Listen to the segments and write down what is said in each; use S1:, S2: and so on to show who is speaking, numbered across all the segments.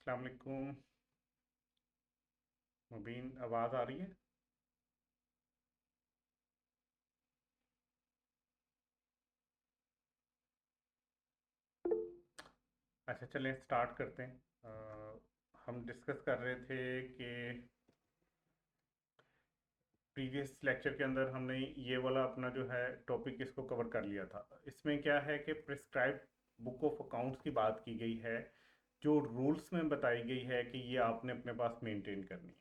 S1: अस्सलाम वालेकुम। मुबीन, आवाज़ आ रही है? अच्छा, चलें स्टार्ट करते हैं। हम डिस्कस कर रहे थे कि प्रीवियस लेक्चर के अंदर हमने ये वाला अपना जो है टॉपिक इसको कवर कर लिया था। इसमें क्या है कि प्रिस्क्राइब बुक ऑफ अकाउंट्स की बात की गई है, जो रूल्स में बताई गई है कि ये आपने अपने पास मेंटेन करनी है।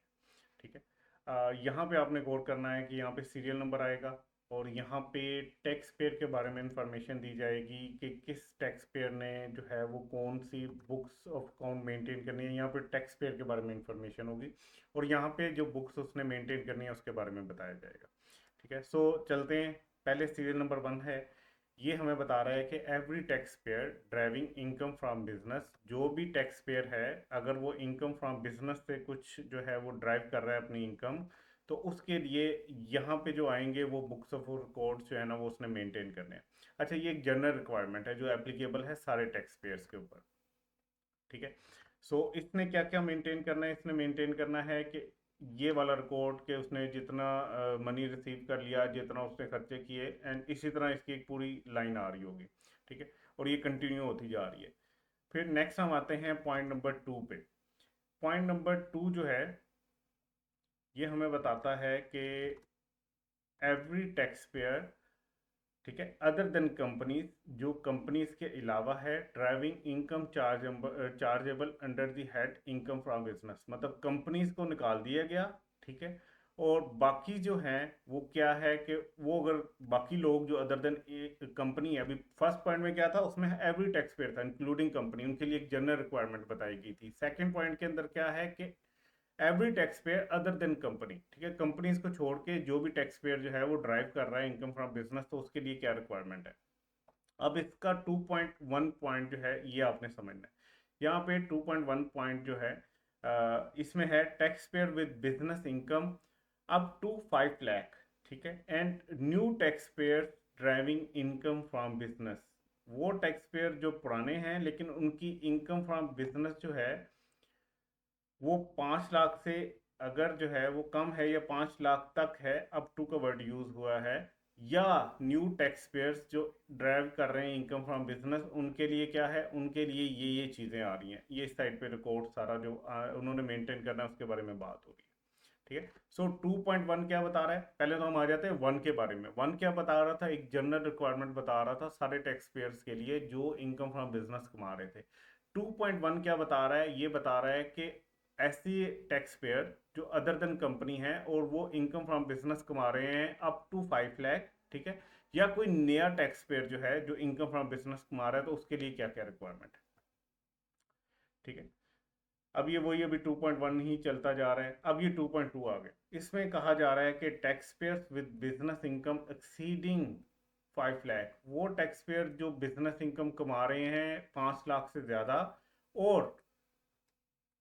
S1: ठीक है। यहाँ पे आपने गौर करना है कि यहाँ पे सीरियल नंबर आएगा और यहाँ पे टैक्स पेयर के बारे में इंफॉर्मेशन दी जाएगी कि किस टैक्स पेयर ने जो है वो कौन सी बुक्स ऑफ अकाउंट मेंटेन करनी है। यहाँ पे टैक्स पेयर के बारे में इंफॉर्मेशन होगी और यहाँ पे जो बुक्स उसने मेंटेन करनी है उसके बारे में बताया जाएगा। ठीक है, सो चलते हैं। पहले सीरियल नंबर 1 है। ये हमें बता रहा है कि every tax payer driving income from business, जो भी टैक्स पेयर है अगर वो इनकम फ्रॉम बिजनेस से कुछ जो है वो ड्राइव कर रहा है अपनी इनकम, तो उसके लिए यहाँ पे जो आएंगे वो बुक्स ऑफ रिकॉर्ड्स जो है ना वो उसने मेंटेन करने हैं। अच्छा, ये एक जनरल रिक्वायरमेंट है जो एप्लीकेबल है सारे टैक्स पेयर्स के ऊपर। ठीक है। सो इसने क्या क्या मेंटेन करना है? इसने मेंटेन करना है कि ये वाला रिकॉर्ड के उसने जितना मनी रिसीव कर लिया, जितना उसने खर्चे किए, एंड इसी तरह इसकी एक पूरी लाइन आ रही होगी। ठीक है, और ये कंटिन्यू होती जा रही है। फिर नेक्स्ट हम आते हैं पॉइंट नंबर 2 पे। पॉइंट नंबर 2 जो है ये हमें बताता है कि एवरी टैक्स पेयर, ठीक है, अदर देन कंपनीज, जो कंपनीज के अलावा है, driving income chargeable under the head income from business, मतलब कंपनीज को निकाल दिया गया। ठीक है, और बाकी जो हैं वो क्या है कि वो अगर बाकी लोग जो अदर देन एक कंपनी है, अभी फर्स्ट पॉइंट में क्या था, उसमें एवरी टैक्स पेयर था इंक्लूडिंग कंपनी, उनके लिए एक जनरल रिक्वायरमेंट बताई गई थी। सेकंड पॉइंट के अंदर क्या है कि every tax payer other than company, ठीक है, कंपनीज को छोड़ के जो भी टैक्स पेयर जो है वो ड्राइव कर रहा है इनकम फ्रॉम बिजनेस, तो उसके लिए क्या रिक्वायरमेंट है। अब इसका 2.1 पॉइंट जो है ये आपने समझना है। यहाँ पे 2.1 पॉइंट जो है इसमें है tax payer with business income up to 5 lakh. ठीक है, and new tax payer driving income from business, वो टैक्स पेयर जो पुराने हैं लेकिन उनकी इनकम फ्रॉम बिजनेस जो है वो 5 लाख से अगर जो है वो कम है या 5 लाख तक है, अप टू का वर्ड यूज हुआ है, या न्यू टैक्स पेयर्स जो ड्राइव कर रहे हैं इनकम फ्रॉम बिजनेस, उनके लिए क्या है, उनके लिए ये चीज़ें आ रही हैं। ये इस साइड पे रिकॉर्ड सारा जो उन्होंने मेंटेन करना है उसके बारे में बात हो रही है। ठीक है, सो 2.1 क्या बता रहा है? पहले तो हम आ जाते हैं 1 के बारे में। 1 क्या बता रहा था? एक जनरल रिक्वायरमेंट बता रहा था सारे टैक्स पेयर्स के लिए जो इनकम फ्रॉम बिजनेस कमा रहे थे। 2.1 क्या बता रहा है? ये बता रहा है कि ऐसी टैक्स पेयर जो अदर देन कंपनी है और वो इनकम फ्रॉम बिजनेस कमा रहे हैं अप टू 5 लाख, ठीक है, या कोई नया टैक्स पेयर जो है जो इनकम फ्रॉम बिजनेस कमा रहा है, तो उसके लिए क्या क्या रिक्वायरमेंट है। ठीक है, अब ये वही अभी 2.1 ही चलता जा रहा है। अब ये 2.2 आ गए। इसमें कहा जा रहा है कि tax payers with business income exceeding 5 lakh, वो टैक्स पेयर जो बिजनेस इनकम कमा रहे हैं 5 लाख से ज्यादा, और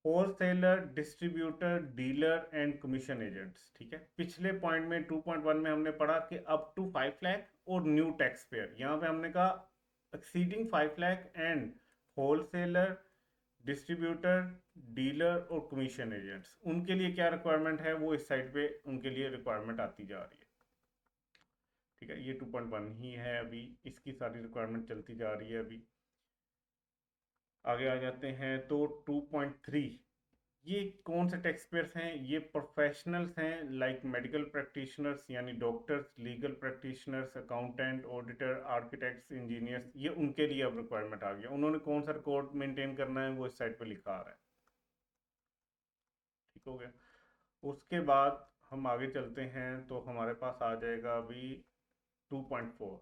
S1: wholesaler, distributor, dealer and commission agents. ठीक है, पिछले पॉइंट में 2.1 में हमने पढ़ा कि अप टू 5 लाख और न्यू टैक्स पेयर, यहाँ पे हमने कहा exceeding 5 lakh and wholesaler, distributor, dealer और कमीशन एजेंट्स, उनके लिए क्या रिक्वायरमेंट है वो इस साइड पे उनके लिए रिक्वायरमेंट आती जा रही है। ठीक है, ये 2.1 ही है, अभी इसकी सारी रिक्वायरमेंट चलती जा रही है। अभी आगे आ जाते हैं तो 2.3, ये कौन से टैक्स पेयर्स हैं? ये प्रोफेशनल्स हैं, लाइक मेडिकल प्रैक्टिशनर्स यानी doctors, legal practitioners, accountant, auditor, architects, engineers, ये उनके लिए अब रिक्वायरमेंट आ गया। उन्होंने कौन सा रिकॉर्ड मेंटेन करना है वो इस साइड पे लिखा आ रहा है। ठीक हो गया। उसके बाद हम आगे चलते हैं तो हमारे पास आ जाएगा अभी 2.4।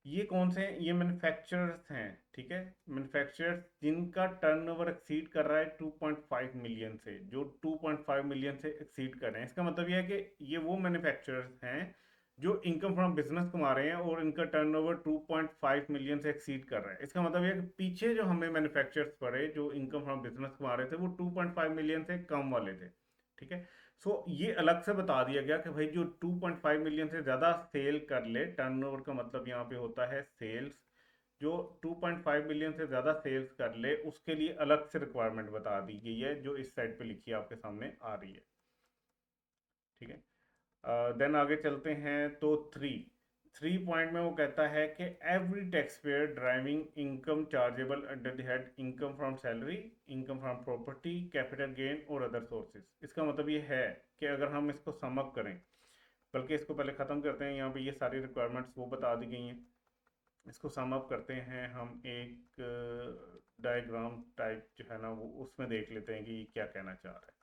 S1: ये कौन से हैं? ये मैन्युफैक्चरर्स हैं। ठीक है, मैन्युफैक्चरर्स जिनका टर्नओवर एक्सीड कर रहा है 2.5 मिलियन से, जो 2.5 मिलियन से एक्सीड कर रहे हैं। इसका मतलब ये है कि ये वो मैन्युफैक्चरर्स हैं जो इनकम फ्रॉम बिजनेस कमा रहे हैं और इनका टर्नओवर 2.5 मिलियन से एक्सीड कर रहा है। इसका मतलब ये है कि पीछे जो हमें मैन्युफैक्चरर्स पड़े जो इनकम फ्रॉम बिजनेस कमा रहे थे वो 2.5 मिलियन से कम वाले थे। ठीक है, सो ये अलग से बता दिया गया कि भाई जो 2.5 मिलियन से ज़्यादा सेल कर ले, टर्नओवर का मतलब यहाँ पे होता है सेल्स, जो 2.5 मिलियन से ज़्यादा सेल्स कर ले उसके लिए अलग से रिक्वायरमेंट बता दी गई है, जो इस साइड पे लिखी है आपके सामने आ रही है। ठीक है, देन आगे चलते हैं तो थ्री पॉइंट में वो कहता है कि every tax payer driving income chargeable under the head income from salary, income from property, capital gain और अदर सोर्सेज। इसका मतलब ये है कि अगर हम इसको सम अप करें, बल्कि इसको पहले ख़त्म करते हैं, यहाँ पे ये सारी रिक्वायरमेंट्स वो बता दी गई हैं। इसको सम अप करते हैं हम एक डायग्राम टाइप जो है ना वो उसमें देख लेते हैं कि क्या कहना चाह रहा है।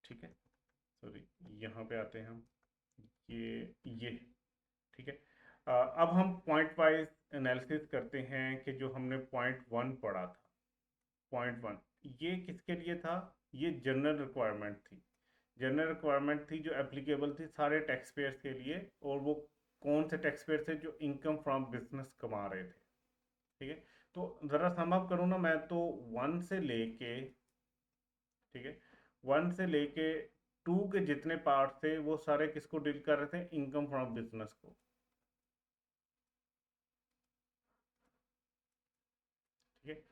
S1: ठीक है, सॉरी, यहाँ पे आते हैं हम, ये ठीक है। अब हम पॉइंट वाइज एनालिसिस करते हैं कि जो हमने पॉइंट वन पढ़ा था, पॉइंट वन ये किसके लिए था? ये जनरल रिक्वायरमेंट थी। जनरल रिक्वायरमेंट थी जो एप्लीकेबल थी सारे टैक्स पेयर्स के लिए, और वो कौन से टैक्स पेयर थे? जो इनकम फ्रॉम बिजनेस कमा रहे थे। ठीक है, तो ज़रा सम अप करूँ ना मैं, तो वन से लेके, ठीक है, वन से लेके टू के जितने पार्ट थे वो सारे किसको डील कर रहे थे? इनकम फ्रॉम बिजनेस को। ठीक है,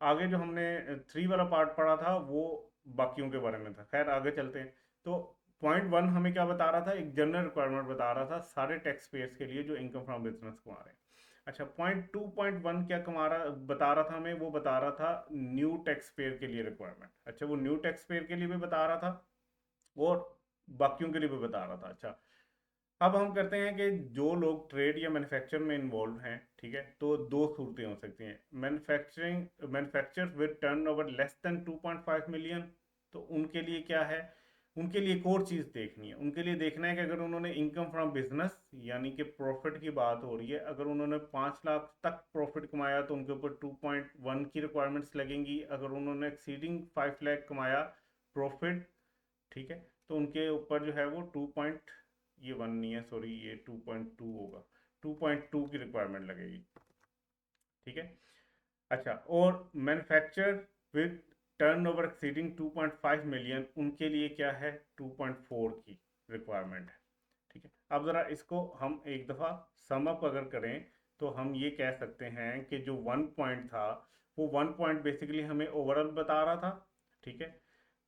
S1: आगे जो हमने थ्री वाला पार्ट पढ़ा था वो बाकियों के बारे में था। खैर आगे चलते हैं। तो पॉइंट वन हमें क्या बता रहा था? एक जनरल रिक्वायरमेंट बता रहा था सारे टैक्स पेयर्स के लिए जो इनकम फ्रॉम बिजनेस कमा रहे हैं। अच्छा, पॉइंट टू पॉइंट वन क्या कमा रहा बता रहा था हमें? वो बता रहा था न्यू टैक्स पेयर के लिए रिक्वायरमेंट। अच्छा, वो न्यू टैक्स पेयर के लिए भी बता रहा था और बाकियों के लिए भी बता रहा था। अच्छा, अब हम करते हैं कि जो लोग ट्रेड या मैन्युफैक्चर में इन्वॉल्व हैं, ठीक है, तो दो सूरतें हो सकती हैं। Manufacturers with turnover less than 2.5 million, तो उनके लिए क्या है? उनके लिए एक और चीज़ देखनी है। उनके लिए देखना है कि अगर उन्होंने इनकम फ्रॉम बिजनेस, यानी कि प्रॉफिट की बात हो रही है, अगर उन्होंने 5 लाख तक प्रॉफिट कमाया तो उनके ऊपर 2.1 की रिक्वायरमेंट्स लगेंगी। अगर उन्होंने एक्सीडिंग 5 लाख कमाया प्रॉफिट, ठीक है, तो उनके ऊपर जो है वो ये वन नहीं है, सॉरी, ये 2.2 होगा, 2.2 की रिक्वायरमेंट लगेगी। ठीक है, अच्छा, और manufacture with turnover exceeding 2.5 million, उनके लिए क्या है? 2.4 की रिक्वायरमेंट है। ठीक है, अब ज़रा इसको हम एक दफ़ा सम अप अगर करें तो हम ये कह सकते हैं कि जो वन पॉइंट था वो वन पॉइंट बेसिकली हमें ओवरऑल बता रहा था। ठीक है,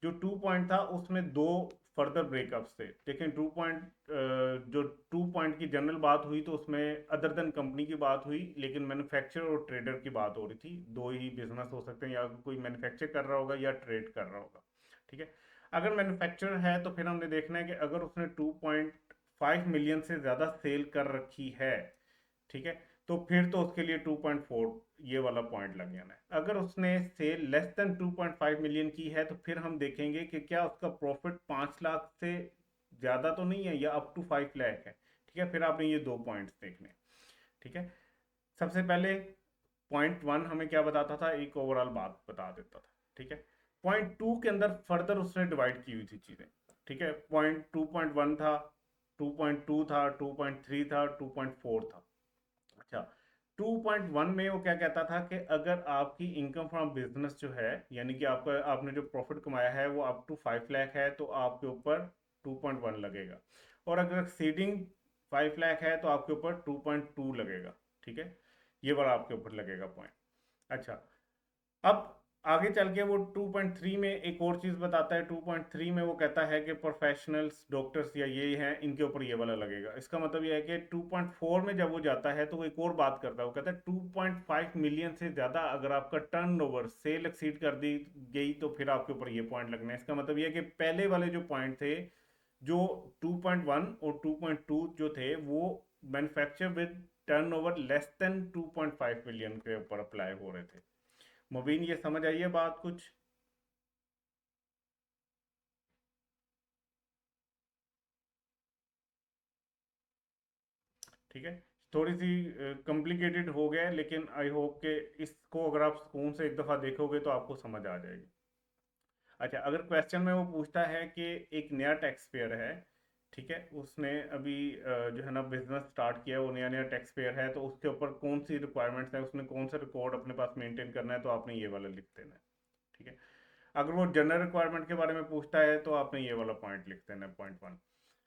S1: जो टू पॉइंट था उसमें दो फर्दर ब्रेकअप्स थे, लेकिन जो टू पॉइंट की जनरल बात हुई तो उसमें अदर देन कंपनी की बात हुई, लेकिन मैन्युफैक्चरर और ट्रेडर की बात हो रही थी। दो ही बिजनेस हो सकते हैं, या कोई मैन्युफैक्चर कर रहा होगा या ट्रेड कर रहा होगा। ठीक है, अगर मैन्युफैक्चरर है तो फिर हमने देखना है कि अगर उसने 2.5 मिलियन से ज़्यादा सेल कर रखी है, ठीक है, तो फिर तो उसके लिए 2.4 ये वाला पॉइंट लग जाना है। अगर उसने सेल लेस देन 2.5 मिलियन की है तो फिर हम देखेंगे कि क्या उसका प्रॉफिट 5 लाख से ज़्यादा तो नहीं है, या अप टू 5 लाख है। ठीक है, फिर आपने ये दो पॉइंट्स देखने। ठीक है, सबसे पहले पॉइंट वन हमें क्या बताता था? एक ओवरऑल बात बता देता था। ठीक है, पॉइंट टू के अंदर फर्दर उसने डिवाइड की हुई थी चीज़ें। ठीक है, पॉइंट 2.1 था, 2.2 था, 2.3 था, 2.4 था। अच्छा, 2.1 में वो क्या कहता था कि अगर आपकी इनकम फ्रॉम बिजनेस जो है, यानी कि आपका आपने जो प्रॉफिट कमाया है वो अप टू 5 लाख है, तो आपके ऊपर 2.1 लगेगा। और अगर एक्सीडिंग 5 लाख है तो आपके ऊपर 2.2 लगेगा। ठीक है, ये वाला आपके ऊपर लगेगा पॉइंट। अच्छा, अब आगे चल के वो 2.3 में एक और चीज बताता है। 2.3 में वो कहता है कि प्रोफेशनल्स, डॉक्टर्स या ये हैं, इनके ऊपर ये वाला लगेगा। इसका मतलब ये है कि 2.4 में जब वो जाता है तो वो एक और बात करता है। वो कहता है 2.5 मिलियन से ज्यादा अगर आपका टर्नओवर सेल एक्सीड कर दी गई तो फिर आपके ऊपर ये पॉइंट लगना है। इसका मतलब ये है कि पहले वाले जो पॉइंट थे, जो 2.1 और 2.2 जो थे, वो manufacture with turnover less than 2.5 million के ऊपर अप्लाई हो रहे थे। मुबीन, ये समझ आई है बात कुछ? ठीक है, थोड़ी सी कॉम्प्लिकेटेड हो गया है, लेकिन आई होप कि इसको अगर आप सुकून से एक दफ़ा देखोगे तो आपको समझ आ जाएगी। अच्छा, अगर क्वेश्चन में वो पूछता है कि एक नया टैक्स पेयर है, ठीक है, उसने अभी जो है ना बिजनेस स्टार्ट किया, वो नया नया टैक्स पेयर है, तो उसके ऊपर कौन सी रिक्वायरमेंट्स है, उसने कौन सा रिकॉर्ड अपने पास मेंटेन करना है, तो आपने ये वाला लिख देना है। ठीक है, अगर वो जनरल रिक्वायरमेंट के बारे में पूछता है तो आपने ये वाला पॉइंट लिख देना, पॉइंट 1।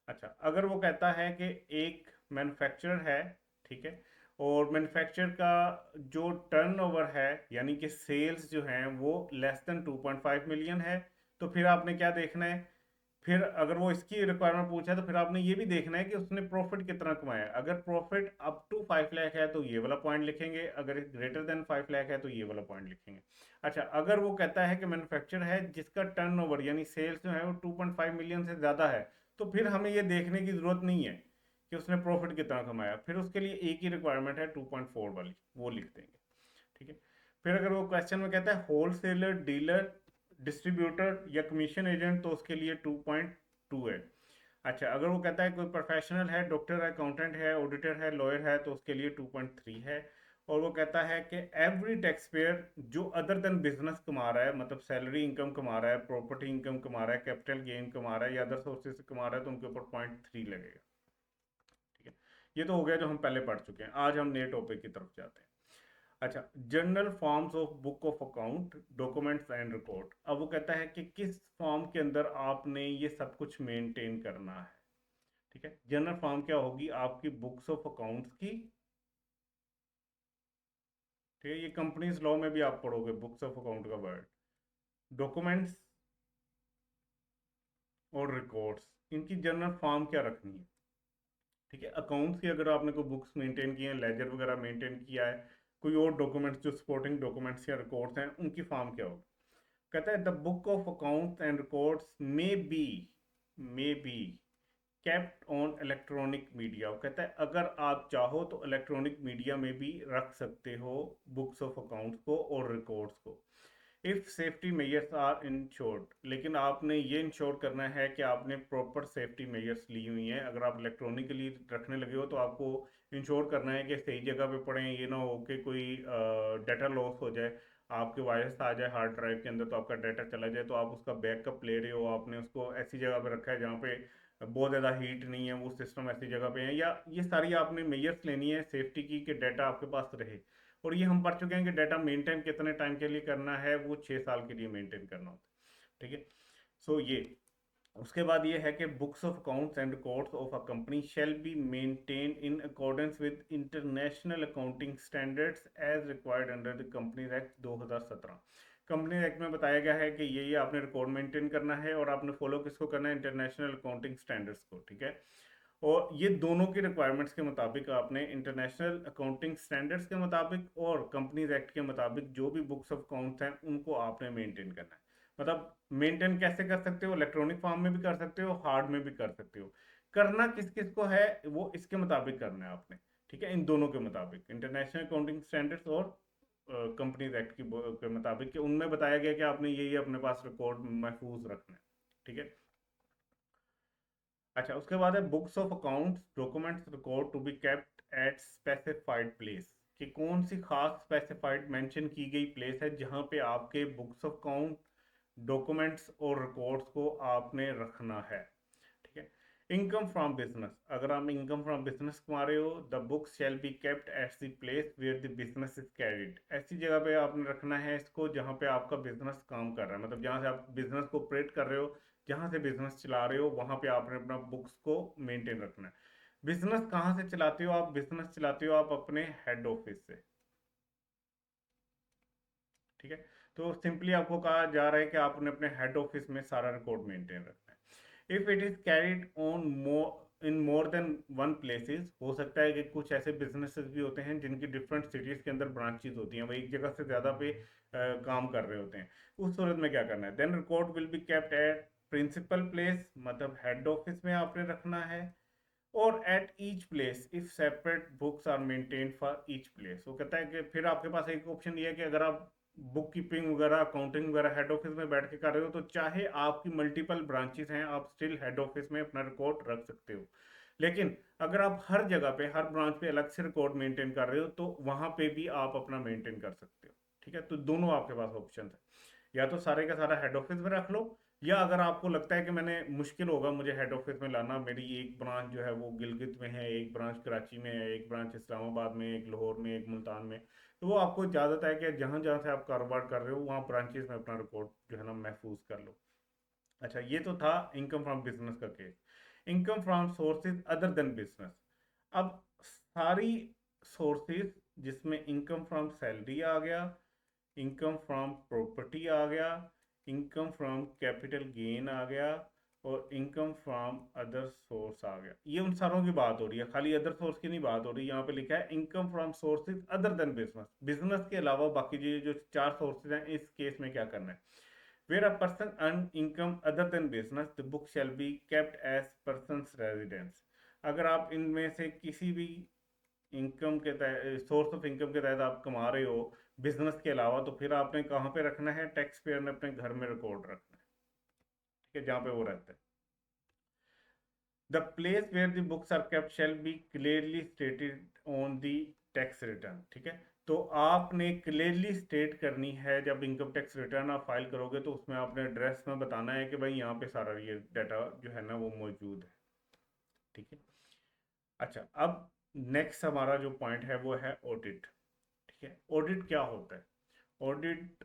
S1: अच्छा, अगर वो कहता है कि एक मैन्युफैक्चरर है, ठीक है, और मैन्युफैक्चरर का जो टर्नओवर है यानी कि सेल्स जो हैं वो लेस देन 2.5 मिलियन है, तो फिर आपने क्या देखना है, फिर अगर वो इसकी रिक्वायरमेंट पूछा है तो फिर आपने ये भी देखना है कि उसने प्रॉफिट कितना कमाया। अगर प्रॉफिट अप टू 5 लाख है तो ये वाला पॉइंट लिखेंगे, अगर ग्रेटर देन 5 लाख है तो ये वाला पॉइंट लिखेंगे। अच्छा, अगर वो कहता है कि मैन्युफैक्चर है जिसका टर्नओवर यानी सेल्स जो है वो 2.5 मिलियन से ज़्यादा है, तो फिर हमें ये देखने की ज़रूरत नहीं है कि उसने प्रॉफिट कितना कमाया, फिर उसके लिए एक ही रिक्वायरमेंट है 2.4 वाली, वो लिख देंगे। ठीक है। फिर अगर वो क्वेश्चन में कहता है होल सेलर, डीलर, डिस्ट्रीब्यूटर या कमीशन एजेंट, तो उसके लिए 2.2 है। अच्छा, अगर वो कहता है कोई प्रोफेशनल है, डॉक्टर है, अकाउंटेंट है, ऑडिटर है, लॉयर है, तो उसके लिए 2.3 है। और वो कहता है कि एवरी टैक्स पेयर जो अदर देन बिजनेस कमा रहा है, मतलब सैलरी इनकम कमा रहा है, प्रॉपर्टी इनकम कमा रहा है, कैपिटल गेन कमा रहा है या अदर सोर्सेज से कमा रहा है, तो उनके ऊपर 0.3 लगेगा। ठीक है, ये तो हो गया जो हम पहले पढ़ चुके हैं। आज हम नए टॉपिक की तरफ जाते हैं। अच्छा, general forms of book of account, documents and record. अब वो कहता है कि किस फॉर्म के अंदर आपने ये सब कुछ मेंटेन करना है। ठीक है, जनरल फॉर्म क्या होगी आपकी बुक्स ऑफ अकाउंट्स की। ठीक है, ये कंपनीज लॉ में भी आप पढ़ोगे बुक्स ऑफ अकाउंट का वर्ड। डॉक्यूमेंट्स और रिकॉर्ड्स, इनकी जनरल फॉर्म क्या रखनी है। ठीक है, अकाउंट्स की अगर आपने कोई बुक्स मेंटेन की हैं, लेजर वगैरह मेंटेन किया है, कोई और डॉक्यूमेंट्स जो सपोर्टिंग डॉक्यूमेंट्स या रिकॉर्ड्स हैं, उनकी फॉर्म क्या होगी। कहता है the book of accounts and records may be kept on electronic media. वो कहता है अगर आप चाहो तो इलेक्ट्रॉनिक मीडिया में भी रख सकते हो बुक्स ऑफ अकाउंट्स को और रिकॉर्ड्स को, if safety measures are ensured. लेकिन आपने ये इंश्योर करना है कि आपने प्रॉपर सेफ्टी मेजर्स ली हुई हैं। अगर आप इलेक्ट्रॉनिकली रखने लगे हो तो आपको इंश्योर करना है कि सही जगह पे पड़े, ये ना हो कि कोई डाटा लॉस हो जाए, आपके वायरस आ जाए हार्ड ड्राइव के अंदर तो आपका डाटा चला जाए, तो आप उसका बैकअप ले रहे हो, आपने उसको ऐसी जगह पे रखा है जहाँ पे बहुत ज़्यादा हीट नहीं है, वो सिस्टम ऐसी जगह पे है, या ये सारी आपने मेजर्स लेनी है सेफ्टी की कि डाटा आपके पास रहे। और ये हम पढ़ चुके हैं कि डाटा मेंटेन कितने टाइम के लिए करना है, वो 6 साल के लिए मेंटेन करना होता है। ठीक है, सो ये उसके बाद ये है कि books of accounts and records of a company shall be maintain in accordance with international accounting standards as required under the companies act 2017। Company act में बताया गया है कि ये आपने रिकॉर्ड मेंटेन करना है और आपने फॉलो किसको करना है, इंटरनेशनल अकाउंटिंग स्टैंडर्ड्स को। ठीक है, और ये दोनों की रिक्वायरमेंट्स के मुताबिक आपने इंटरनेशनल अकाउंटिंग स्टैंडर्ड्स के मुताबिक और कंपनीज एक्ट के मुताबिक जो भी बुक्स ऑफ अकाउंट्स हैं उनको आपने मेंटेन करना है। मतलब मेंटेन कैसे कर सकते हो, इलेक्ट्रॉनिक फॉर्म में भी कर सकते हो, हार्ड में भी कर सकते हो। करना किस किस को है वो इसके मुताबिक करना है आपने। ठीक है, इन दोनों के मुताबिक इंटरनेशनल अकाउंटिंग स्टैंडर्ड्स और कंपनीज एक्ट के मुताबिक कि उनमें बताया गया कि आपने ये अपने पास रिकॉर्ड महफूज रखना है। ठीक है। अच्छा, उसके बाद है books of accounts, documents, record to be kept at specified place. कि कौन सी खास स्पेसिफाइड मेंशन की गई प्लेस है जहां पे आपके बुक्स ऑफ अकाउंट, डॉक्यूमेंट्स और रिकॉर्ड्स को आपने रखना है। ठीक है, इनकम फ्रॉम बिजनेस, अगर आप इनकम फ्रॉम बिजनेस कमा रहे हो, the books shall be kept at the place where the business is carried. ऐसी जगह पे आपने रखना है इसको जहाँ पे आपका बिजनेस काम कर रहा है, मतलब जहाँ से आप बिजनेस को ऑपरेट कर रहे हो, जहाँ से बिजनेस चला रहे हो, वहाँ पे आपने अपना बुक्स को मेंटेन रखना है। बिजनेस कहाँ से चलाते हो आप, बिजनेस चलाते हो आप अपने हेड ऑफिस से। ठीक है, तो सिंपली आपको कहा जा रहा है कि आपने अपने हेड ऑफिस में सारा रिकॉर्ड मेंटेन रखना है। If it is carried on more in more than one places, हो सकता है कि कुछ ऐसे बिजनेसेस भी होते हैं जिनकी डिफरेंट सिटीज के अंदर ब्रांचेस होती हैं, वो एक जगह से ज्यादा पे काम कर रहे होते हैं। उस सूरत में क्या करना है, then record will be kept at principal place, मतलब हेड ऑफिस में आपने रखना है, और at each place if separate books are maintain for each place. वो कहता है कि फिर आपके पास एक ऑप्शन ये है कि अगर आप बुक कीपिंग वगैरह, अकाउंटिंग वगैरह हेड ऑफिस में बैठ के कर रहे हो, तो चाहे आपकी मल्टीपल ब्रांचेस हैं, आप स्टिल हेड ऑफिस में अपना रिकॉर्ड रख सकते हो। लेकिन अगर आप हर जगह पे, हर ब्रांच पे अलग से रिकॉर्ड मेंटेन कर रहे हो, तो वहां पे भी आप अपना मेंटेन कर सकते हो। ठीक है, तो दोनों आपके पास ऑप्शन है, या तो सारे का सारा हेड ऑफिस में रख लो, या अगर आपको लगता है कि मैंने मुश्किल होगा मुझे हेड ऑफिस में लाना, मेरी एक ब्रांच जो है वो गिलगित में है, एक ब्रांच कराची में है, एक ब्रांच इस्लामाबाद में, एक लाहौर में, एक मुल्तान में, तो वो आपको इजाज़त है कि जहाँ जहाँ से आप कारोबार कर रहे हो वहाँ ब्रांचेस में अपना रिकॉर्ड जो है ना महफूज कर लो। अच्छा, ये तो था इनकम फ्रॉम बिजनेस का case. Income from sources other than business. अब सारी सोर्सेज जिसमें इनकम फ्रॉम सैलरी आ गया, इनकम फ्रॉम प्रॉपर्टी आ गया, इनकम फ्रॉम कैपिटल गेन आ गया, और इनकम फ्रॉम अदर सोर्स आ गया। ये उन सारों की बात हो रही है, खाली अदर सोर्स की नहीं बात हो रही। यहाँ पे लिखा है income from sources other than business, business के अलावा बाकी जो चार सोर्सेज हैं, इस केस में क्या करना है। Where a person earn income other than business, the book shall be kept as person's residence. अगर आप इनमें से किसी भी इनकम के तहत, सोर्स ऑफ इनकम के तहत आप कमा रहे हो बिजनेस के अलावा, तो फिर आपने कहाँ पे रखना है, टैक्स पेयर ने अपने घर में रिकॉर्ड रखना है, ठीक है, जहाँ पे वो रहता है। The place where the books are kept shall be clearly stated on the tax return, ठीक है। तो आपने क्लियरली स्टेट करनी है, जब इनकम टैक्स रिटर्न आप फाइल करोगे तो उसमें आपने एड्रेस में बताना है कि भाई यहाँ पे सारा ये डाटा जो है ना वो मौजूद है, ठीक है। अच्छा, अब नेक्स्ट हमारा जो पॉइंट है वो है ऑडिट, ठीक है। ऑडिट क्या होता है? ऑडिट,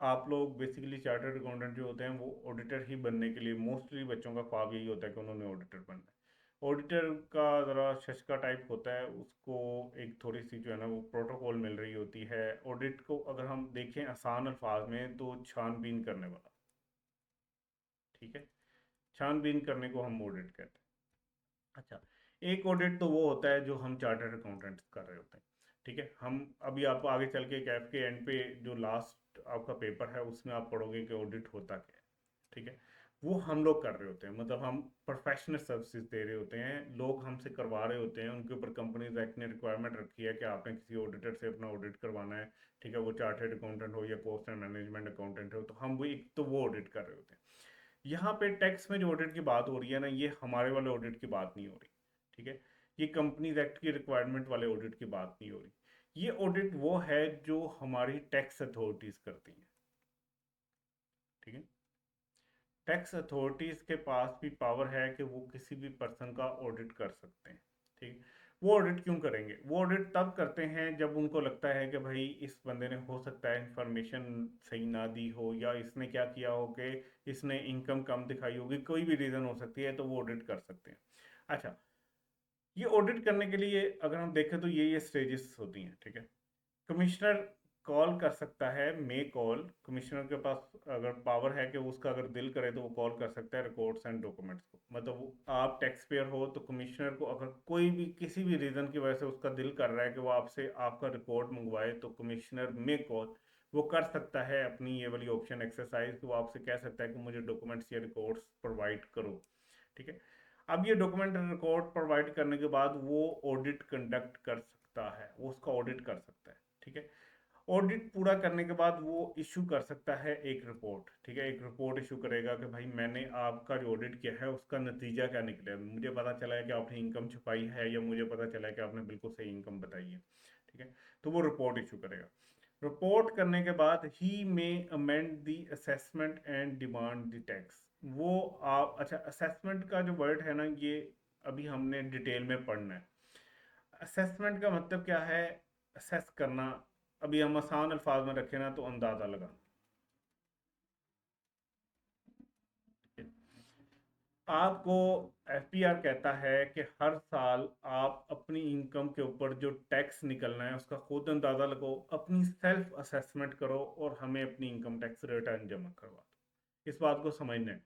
S1: आप लोग बेसिकली चार्टर्ड अकाउंटेंट जो होते हैं वो ऑडिटर ही बनने के लिए, मोस्टली बच्चों का ख्वाब यही होता है कि उन्होंने ऑडिटर बनना है। ऑडिटर का ज़रा शशका टाइप होता है, उसको एक थोड़ी सी जो है ना वो प्रोटोकॉल मिल रही होती है। ऑडिट को अगर हम देखें आसान अल्फाज में तो छानबीन करने वाला, ठीक है। छानबीन करने को हम ऑडिट कहते हैं। अच्छा, एक ऑडिट तो वो होता है जो हम चार्टर्ड अकाउंटेंट्स कर रहे होते हैं, ठीक है। हम अभी आप आगे चल के कैफ के एंड पे जो लास्ट आपका पेपर है उसमें आप पढ़ोगे कि ऑडिट होता क्या है, ठीक है। वो हम लोग कर रहे होते हैं, मतलब हम प्रोफेशनल सर्विसेज दे रहे होते हैं, लोग हमसे करवा रहे होते हैं, उनके ऊपर कंपनीज एक्ट ने रिक्वायरमेंट रखी है कि आपने किसी ऑडिटर से अपना ऑडिट करवाना है, ठीक है। वो चार्टर्ड अकाउंटेंट हो या कॉस्ट एंड मैनेजमेंट अकाउंटेंट हो, तो हम वो एक तो वो ऑडिट कर रहे होते हैं। यहाँ पे टैक्स में जो ऑडिट की बात हो रही है ना, ये हमारे वाले ऑडिट की बात नहीं हो रही, ठीक है। ये कंपनीज एक्ट की रिक्वायरमेंट वाले ऑडिट की बात नहीं हो रही। ये ऑडिट वो है जो हमारी टैक्स अथॉरिटीज करती हैं, ठीक है। टैक्स अथॉरिटीज के पास भी पावर है कि वो किसी भी पर्सन का ऑडिट कर सकते हैं, ठीक है। वो ऑडिट क्यों करेंगे? वो ऑडिट तब करते हैं जब उनको लगता है कि भाई इस बंदे ने हो सकता है इंफॉर्मेशन सही ना दी हो, या इसने क्या किया हो कि इसने इनकम कम दिखाई होगी, कोई भी रीज़न हो सकती है, तो वो ऑडिट कर सकते हैं। अच्छा, ये ऑडिट करने के लिए अगर हम देखें तो ये स्टेजेस होती हैं, ठीक है। कमिश्नर कॉल कर सकता है, मे कॉल, कमिश्नर के पास अगर पावर है कि उसका अगर दिल करे तो वो कॉल कर सकता है रिकॉर्ड्स एंड डॉक्यूमेंट्स को। मतलब आप टैक्स पेयर हो तो कमिश्नर को अगर कोई भी किसी भी रीज़न की वजह से उसका दिल कर रहा है कि वो आपसे आपका रिकॉर्ड मंगवाए, तो कमिश्नर मे कॉल वो कर सकता है अपनी ये वाली ऑप्शन एक्सरसाइज, कि वो आपसे कह सकता है कि मुझे डॉक्यूमेंट्स या रिकॉर्ड्स प्रोवाइड करो, ठीक है। अब ये डॉक्यूमेंट रिकॉर्ड प्रोवाइड करने के बाद वो ऑडिट कंडक्ट कर सकता है, वो उसका ऑडिट कर सकता है, ठीक है। ऑडिट पूरा करने के बाद वो इशू कर सकता है एक रिपोर्ट, ठीक है। एक रिपोर्ट इशू करेगा कि भाई मैंने आपका जो ऑडिट किया है उसका नतीजा क्या निकला, मुझे पता चला है कि आपने इनकम छुपाई है, या मुझे पता चला है कि आपने बिल्कुल सही इनकम बताई है, ठीक है। तो वो रिपोर्ट इशू करेगा। रिपोर्ट करने के बाद ही में amend the assessment and demand the tax. वो आप, अच्छा, असेसमेंट का जो वर्ड है ना, ये अभी हमने डिटेल में पढ़ना है। असेसमेंट का मतलब क्या है? असेस करना, अभी हम आसान अल्फाज में रखें ना तो अंदाजा लगाना। आपको एफपीआर कहता है कि हर साल आप अपनी इनकम के ऊपर जो टैक्स निकलना है उसका खुद अंदाजा लगाओ, अपनी सेल्फ असेसमेंट करो और हमें अपनी इनकम टैक्स रिटर्न जमा करवा दो। इस बात को समझना है।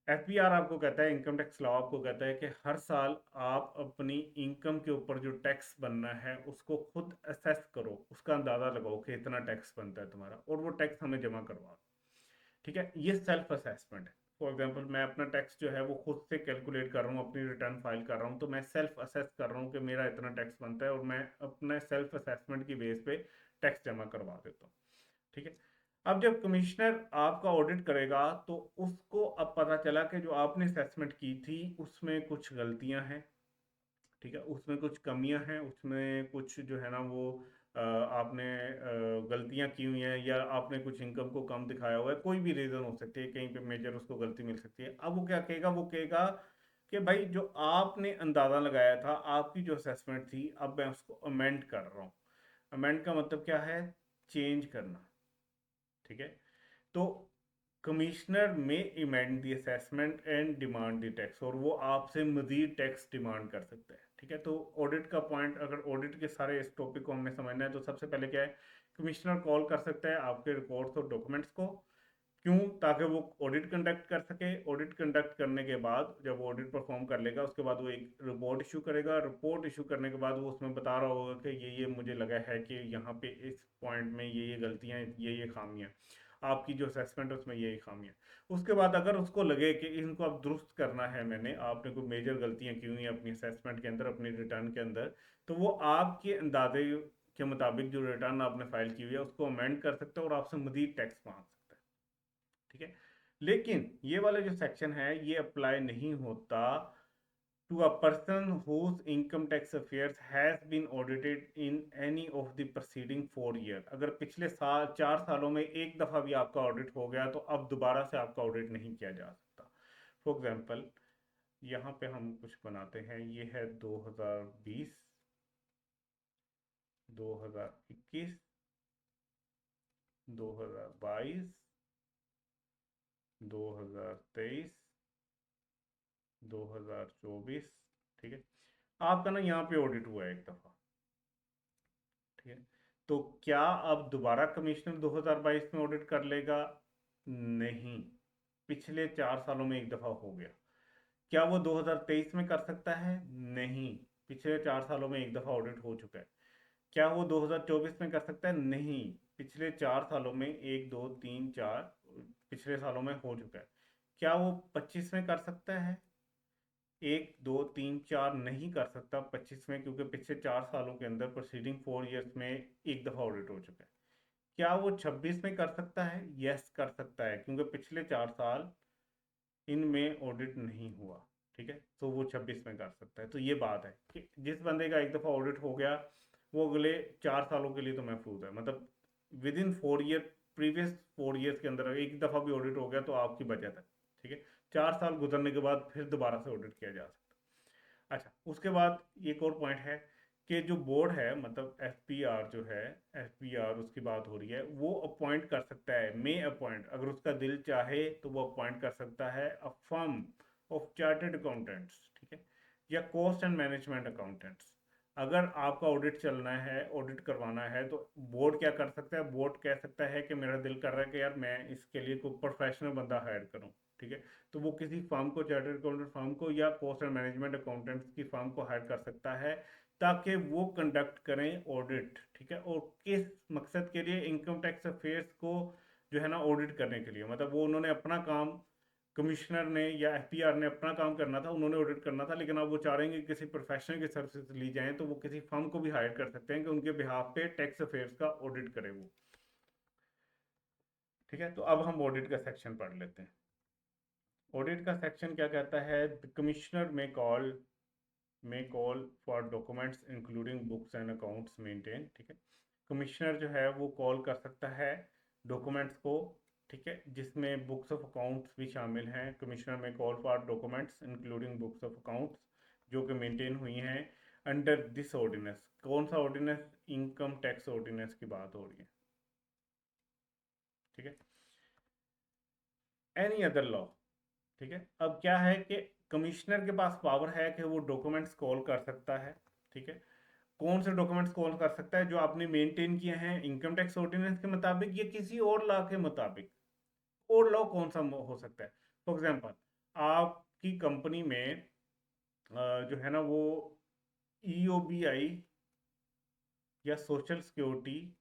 S1: एफपीआर आपको कहता है, इनकम टैक्स लॉ आपको कहता है कि हर साल आप अपनी इनकम के ऊपर जो टैक्स बनना है उसको खुद असेस करो, उसका अंदाजा लगाओ कि इतना टैक्स बनता है तुम्हारा, और वो टैक्स हमें जमा करवा दो, ठीक है। ये सेल्फ असेसमेंट है। फॉर एग्जांपल मैं अपना टैक्स जो है वो खुद से कैलकुलेट कर रहा हूँ, अपनी रिटर्न फाइल कर रहा हूँ, तो मैं सेल्फ असेस कर रहा हूँ कि मेरा इतना टैक्स बनता है, और मैं अपने सेल्फ असेसमेंट की बेस पे टैक्स जमा करवा देता हूँ, ठीक है। अब जब कमिश्नर आपका ऑडिट करेगा तो उसको अब पता चला कि जो आपने असेसमेंट की थी उसमें कुछ गलतियां हैं, ठीक है, उसमें कुछ कमियां हैं, उसमें कुछ जो है ना वो आपने गलतियां की हुई हैं या आपने कुछ इनकम को कम दिखाया हुआ है, कोई भी रीज़न हो सकती है, कहीं पे मेजर उसको गलती मिल सकती है। अब वो क्या कहेगा, वो कहेगा कि भाई जो आपने अंदाज़ा लगाया था, आपकी जो असेसमेंट थी, अब मैं उसको अमेंड कर रहा हूँ। अमेंड का मतलब क्या है, चेंज करना। ठीक है, तो commissioner may amend the assessment and demand the tax, और वो आपसे मजीद टैक्स डिमांड कर सकता है। ठीक है, तो ऑडिट का पॉइंट, अगर ऑडिट के सारे इस टॉपिक को हमने समझना है तो सबसे पहले क्या है, कमिश्नर कॉल कर सकता है आपके रिकॉर्ड्स और डॉक्यूमेंट्स को। क्यों? ताकि वो ऑडिट कंडक्ट कर सके। ऑडिट कंडक्ट करने के बाद जब ऑडिट परफॉर्म कर लेगा, उसके बाद वो एक रिपोर्ट इशू करेगा। रिपोर्ट इशू करने के बाद वो उसमें बता रहा होगा कि ये मुझे लगा है कि यहाँ पे इस पॉइंट में ये गलतियाँ, ये खामियाँ, आपकी जो असेसमेंट है उसमें ये खामियाँ। उसके बाद अगर उसको लगे कि इनको अब दुरुस्त करना है, मैंने आपने कोई मेजर गलतियाँ की हुई हैं अपनी असेसमेंट के अंदर, अपनी रिटर्न के अंदर, तो वो आपके अंदाजे के मुताबिक जो रिटर्न आपने फाइल की हुई है उसको अमेंड कर सकता है और आपसे मजीद टैक्स मांग सकता है। ठीक है, लेकिन ये वाला जो सेक्शन है ये अप्लाई नहीं होता to a person whose income tax affairs has been audited in any of the preceding 4 year। अगर पिछले 4 सालों में एक दफा भी आपका ऑडिट हो गया तो अब दोबारा से आपका ऑडिट नहीं किया जा सकता। फॉर एग्जाम्पल, यहाँ पे हम कुछ बनाते हैं, ये है 2020, 2021, 2022, 2023, 2024। ठीक है, आपका ना यहाँ पे ऑडिट हुआ है एक दफा। ठीक है, तो क्या अब दोबारा कमिश्नर 2022 में ऑडिट कर लेगा? नहीं, पिछले 4 सालों में एक दफा हो गया। क्या वो 2023 में कर सकता है? नहीं, पिछले 4 सालों में एक दफा ऑडिट हो चुका है। क्या वो 2024 में कर सकता है? नहीं, पिछले 4 सालों में एक, दो, तीन, चार पिछले सालों में हो चुका है। क्या वो 25 में कर सकता है? एक, दो, तीन, चार नहीं कर सकता 25 में, क्योंकि पिछले 4 सालों के अंदर प्रोसीडिंग 4 इयर्स में एक दफा ऑडिट हो चुका है। क्या वो 26 में कर सकता है? यस, कर सकता है, क्योंकि पिछले 4 साल इनमें ऑडिट नहीं हुआ। ठीक है, तो वो 26 में कर सकता है। तो ये बात है कि जिस बंदे का एक दफा ऑडिट हो गया वो अगले 4 सालों के लिए तो महफूज है। मतलब with in 4 year, previous 4 years के अंदर एक दफा भी ऑडिट हो गया तो आपकी बचत है। ठीक है, 4 साल गुजरने के बाद फिर दोबारा से ऑडिट किया जा सकता है। अच्छा, उसके बाद एक और पॉइंट है कि जो बोर्ड है, मतलब एफपीआर जो है, एफपीआर उसकी बात हो रही है, वो अपॉइंट कर सकता है, मे अपॉइंट, अगर उसका दिल चाहे तो वो अपॉइंट कर सकता है a firm of chartered accountants. ठीक है, या कॉस्ट एंड मैनेजमेंट अकाउंटेंट्स। अगर आपका ऑडिट चलना है, ऑडिट करवाना है, तो बोर्ड क्या कर सकता है, बोर्ड कह सकता है कि मेरा दिल कर रहा है कि यार मैं इसके लिए कोई प्रोफेशनल बंदा हायर करूं। ठीक है, तो वो किसी फर्म को, चार्टर्ड अकाउंटेंट फर्म को या कॉस्ट एंड मैनेजमेंट अकाउंटेंट्स की फर्म को हायर कर सकता है ताकि वो कंडक्ट करें ऑडिट। ठीक है, और किस मकसद के लिए? इनकम टैक्स अफेयर्स को जो है ना ऑडिट करने के लिए। मतलब वो उन्होंने अपना काम, कमिश्नर ने या एफपीआर ने अपना काम करना था, उन्होंने ऑडिट करना था, लेकिन अब वो चाह रहे हैं कि किसी प्रोफेशनल की सर्विस ली जाए, तो वो किसी फर्म को भी हायर कर सकते हैं कि उनके बिहाफ पे टैक्स अफेयर्स का ऑडिट करे वो। ठीक है, तो अब हम ऑडिट का सेक्शन पढ़ लेते हैं। ऑडिट का सेक्शन क्या कहता है? द कमिश्नर में call for documents including books and accounts maintain. ठीक है, कमिश्नर जो है वो कॉल कर सकता है डॉक्यूमेंट्स को। ठीक है, जिसमें बुक्स ऑफ अकाउंट्स भी शामिल हैं। कमिश्नर में call for documents including books of accounts जो कि मेंटेन हुई हैं अंडर दिस ऑर्डिनेंस। कौन सा ऑर्डिनेंस? इनकम टैक्स ऑर्डिनेंस की बात हो रही है। ठीक है, एनी अदर लॉ। ठीक है, अब क्या है कि कमिश्नर के पास पावर है कि वो डॉक्यूमेंट्स कॉल कर सकता है। ठीक है, कौन से डॉक्यूमेंट्स कॉल कर सकता है? जो आपने मेंटेन किए हैं इनकम टैक्स ऑर्डिनेंस के मुताबिक या किसी और लॉ के मुताबिक। और लॉ कौन सा हो सकता है? फॉर एग्जांपल, आपकी कंपनी में जो है ना वो ईओबीआई या सोशल सिक्योरिटी,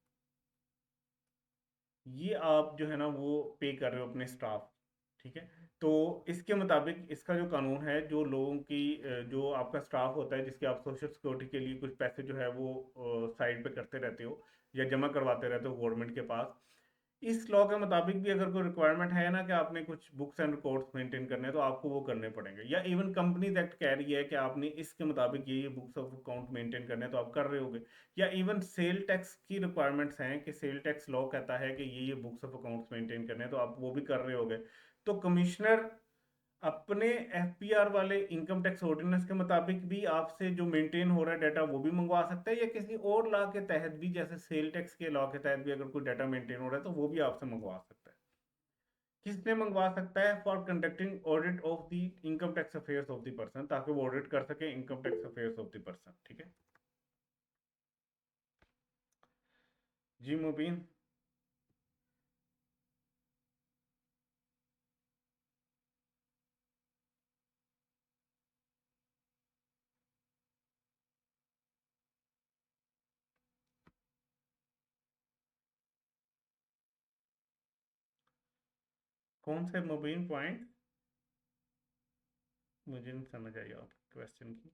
S1: ये आप जो है ना वो पे कर रहे हो अपने स्टाफ। ठीक है, तो इसके मुताबिक इसका जो कानून है, जो लोगों की जो आपका स्टाफ होता है जिसके आप सोशल सिक्योरिटी के लिए कुछ पैसे जो है वो साइड पे करते रहते हो या जमा करवाते रहते हो गवर्नमेंट के पास, इस लॉ के मुताबिक भी अगर कोई रिक्वायरमेंट है ना कि आपने कुछ बुक्स एंड रिकॉर्ड्स मेंटेन करने हैं तो आपको वो करने पड़ेंगे, या इवन कंपनीज एक्ट कह रही है कि आपने इसके मुताबिक ये बुक्स ऑफ अकाउंट मेंटेन करने हैं तो आप कर रहे होगे, या इवन सेल टैक्स की रिक्वायरमेंट्स हैं कि सेल टैक्स लॉ कहता है कि ये बुक्स ऑफ अकाउंट्स मेंटेन करने हैं तो आप वो भी कर रहे होगे। तो कमिश्नर अपने एफपीआर वाले इनकम टैक्स ऑर्डिनेंस के मुताबिक भी आपसे जो मेंटेन हो रहा है डाटा वो भी मंगवा सकता है, या किसी और लॉ के तहत भी, जैसे सेल टैक्स के लॉ के तहत भी अगर कोई डाटा मेंटेन हो रहा है तो वो भी आपसे मंगवा सकता है। किसने मंगवा सकता है? For conducting audit of the income tax affairs of the person, ताकि वो ऑडिट कर सके income tax affairs of the person. ठीक है जी मुबीन। कौन से मुबीन पॉइंट? मुझे नहीं समझ आई आपकी क्वेश्चन की।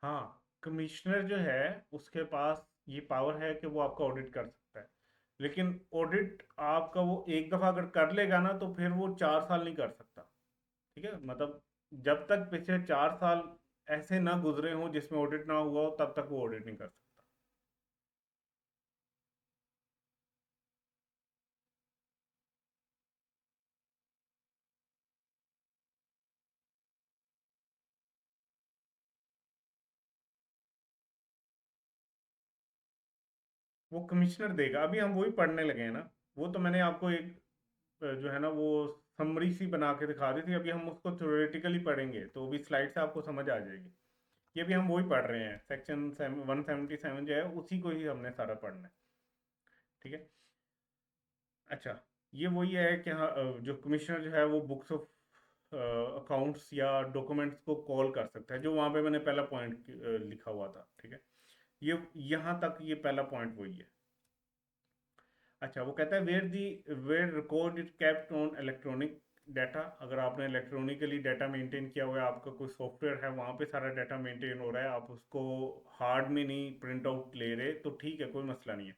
S1: हाँ, कमिश्नर जो है उसके पास ये पावर है कि वो आपका ऑडिट कर सकता है, लेकिन ऑडिट आपका वो एक दफा अगर कर लेगा ना तो फिर वो 4 साल नहीं कर सकता। ठीक है, मतलब जब तक पिछले 4 साल ऐसे ना गुजरे हों जिसमें ऑडिट ना हुआ हो तब तक वो ऑडिट नहीं कर सकता। वो कमिश्नर देगा, अभी हम वही पढ़ने लगे हैं ना। वो तो मैंने आपको एक जो है ना वो समरी सी बना के दिखा दी थी, अभी हम उसको थ्योरेटिकली पढ़ेंगे तो अभी स्लाइड से आपको समझ आ जाएगी। ये भी हम वही पढ़ रहे हैं, सेक्शन 177 जो है उसी को ही हमने सारा पढ़ना है। ठीक है। अच्छा, ये वही है कि हाँ जो कमिश्नर जो है वो बुक्स ऑफ अकाउंट्स या डॉक्यूमेंट्स को कॉल कर सकता है, जो वहाँ पे मैंने पहला पॉइंट लिखा हुआ था। ठीक है, ये यहाँ तक ये पहला पॉइंट वही है। अच्छा, वो कहता है where record it kept on electronic data. अगर आपने इलेक्ट्रॉनिकली डाटा मेंटेन किया हुआ है, आपका कोई सॉफ्टवेयर है वहाँ पे सारा डाटा मेंटेन हो रहा है, आप उसको हार्ड में नहीं प्रिंट आउट ले रहे तो ठीक है, कोई मसला नहीं है।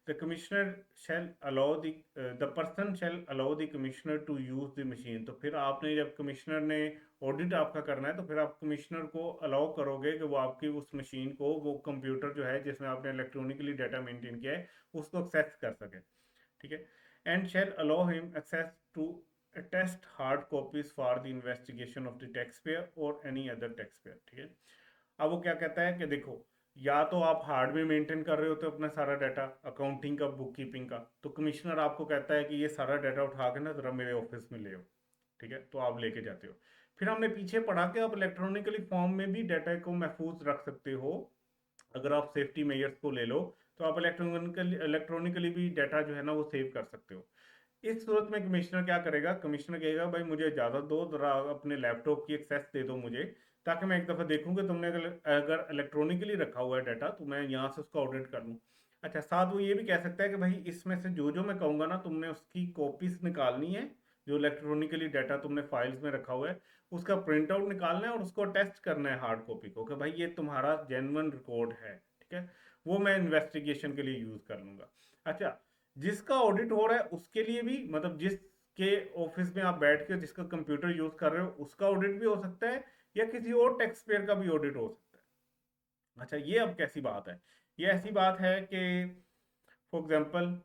S1: The commissioner shall allow the person shall allow the commissioner to use the machine. तो फिर आपने जब कमिश्नर ने ऑडिट आपका करना है तो फिर आप कमिश्नर को अलाउ करोगे कि वो आपकी उस मशीन को, वो कंप्यूटर जो है जिसमें आपने इलेक्ट्रॉनिकली डाटा मेंटेन किया है, उसको एक्सेस कर सके। ठीक है, and shall allow him access to test hard copies for the investigation of the tax payer और एनी अदर टैक्स पेयर। ठीक है, अब वो क्या कहता है कि देखो, या तो आप हार्ड में मेंटेन कर रहे होते हो अपना सारा डाटा अकाउंटिंग का, बुक कीपिंग का, तो कमिश्नर आपको कहता है कि ये सारा डाटा उठा के ना जरा मेरे ऑफिस में ले आओ। ठीक है, तो आप लेके जाते हो। फिर हमने पीछे पढ़ा के आप इलेक्ट्रॉनिकली फॉर्म में भी डाटा को महफूज रख सकते हो। अगर आप सेफ्टी मेजर्स को ले लो तो आप इलेक्ट्रॉनिकली भी डाटा जो है ना वो सेव कर सकते हो। इस सूरत में कमिश्नर क्या करेगा? कमिश्नर कहेगा भाई मुझे इजाजत दो, जरा अपने लैपटॉप की एक्सेस दे दो मुझे, ताकि मैं एक दफा देखूं कि तुमने अगर अगर इलेक्ट्रॉनिकली रखा हुआ है डाटा तो मैं यहाँ से उसका ऑडिट कर लूँ। अच्छा, साथ वो ये भी कह सकता है कि भाई इसमें से जो जो मैं कहूंगा ना तुमने उसकी कॉपीज निकालनी है, जो इलेक्ट्रॉनिकली डाटा तुमने फाइल्स में रखा हुआ है उसका प्रिंट आउट निकालना है और उसको टेस्ट करना है हार्ड कॉपी को, कि भाई ये तुम्हारा जेन्युइन रिकॉर्ड है। ठीक है, वो मैं इन्वेस्टिगेशन के लिए यूज कर लूंगा। अच्छा, जिसका ऑडिट हो रहा है उसके लिए भी, मतलब जिसके ऑफिस में आप बैठ के जिसका कंप्यूटर यूज कर रहे हो उसका ऑडिट भी हो सकता है, या किसी और टैक्स पेयर का भी ऑडिट हो सकता है। अच्छा, ये अब कैसी बात है? ये ऐसी बात है कि फॉर एग्जांपल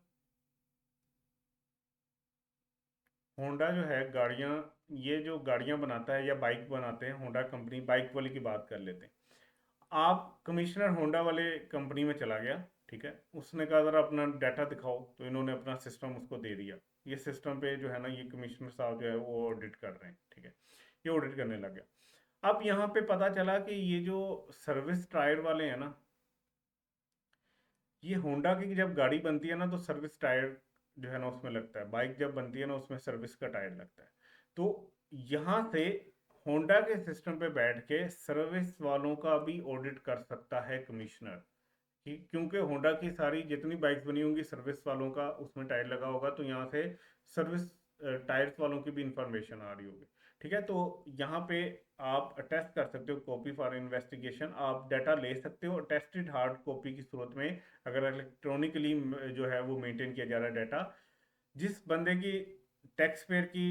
S1: होंडा जो है गाड़ियां, ये जो गाड़ियां बनाता है या बाइक बनाते हैं, होंडा कंपनी, बाइक वाले की बात कर लेते हैं। आप कमिश्नर होंडा वाले कंपनी में चला गया। ठीक है, उसने कहा जरा अपना डाटा दिखाओ, तो इन्होंने अपना सिस्टम उसको दे दिया। ये सिस्टम पे जो है ना ये कमिश्नर साहब जो है वो ऑडिट कर रहे हैं। ठीक है, ये ऑडिट करने लग गया। अब यहाँ पे पता चला कि ये जो सर्विस टायर वाले हैं ना, ये होंडा की जब गाड़ी बनती है ना तो सर्विस टायर जो है ना उसमें लगता है, बाइक जब बनती है ना उसमें सर्विस का टायर लगता है। तो यहाँ से होंडा के सिस्टम पे बैठ के सर्विस वालों का भी ऑडिट कर सकता है कमिश्नर। क्योंकि होंडा की सारी जितनी बाइक्स बनी होंगी सर्विस वालों का उसमें टायर लगा होगा, तो यहाँ से सर्विस टायर्स वालों की भी इंफॉर्मेशन आ रही होगी। ठीक है, तो यहाँ पे आप अटेस्ट कर सकते हो कॉपी फॉर इन्वेस्टिगेशन, आप डाटा ले सकते हो अटेस्टेड हार्ड कॉपी की सूरत में, अगर इलेक्ट्रॉनिकली जो है वो मेंटेन किया जा रहा है डाटा। जिस बंदे की टैक्स पेयर की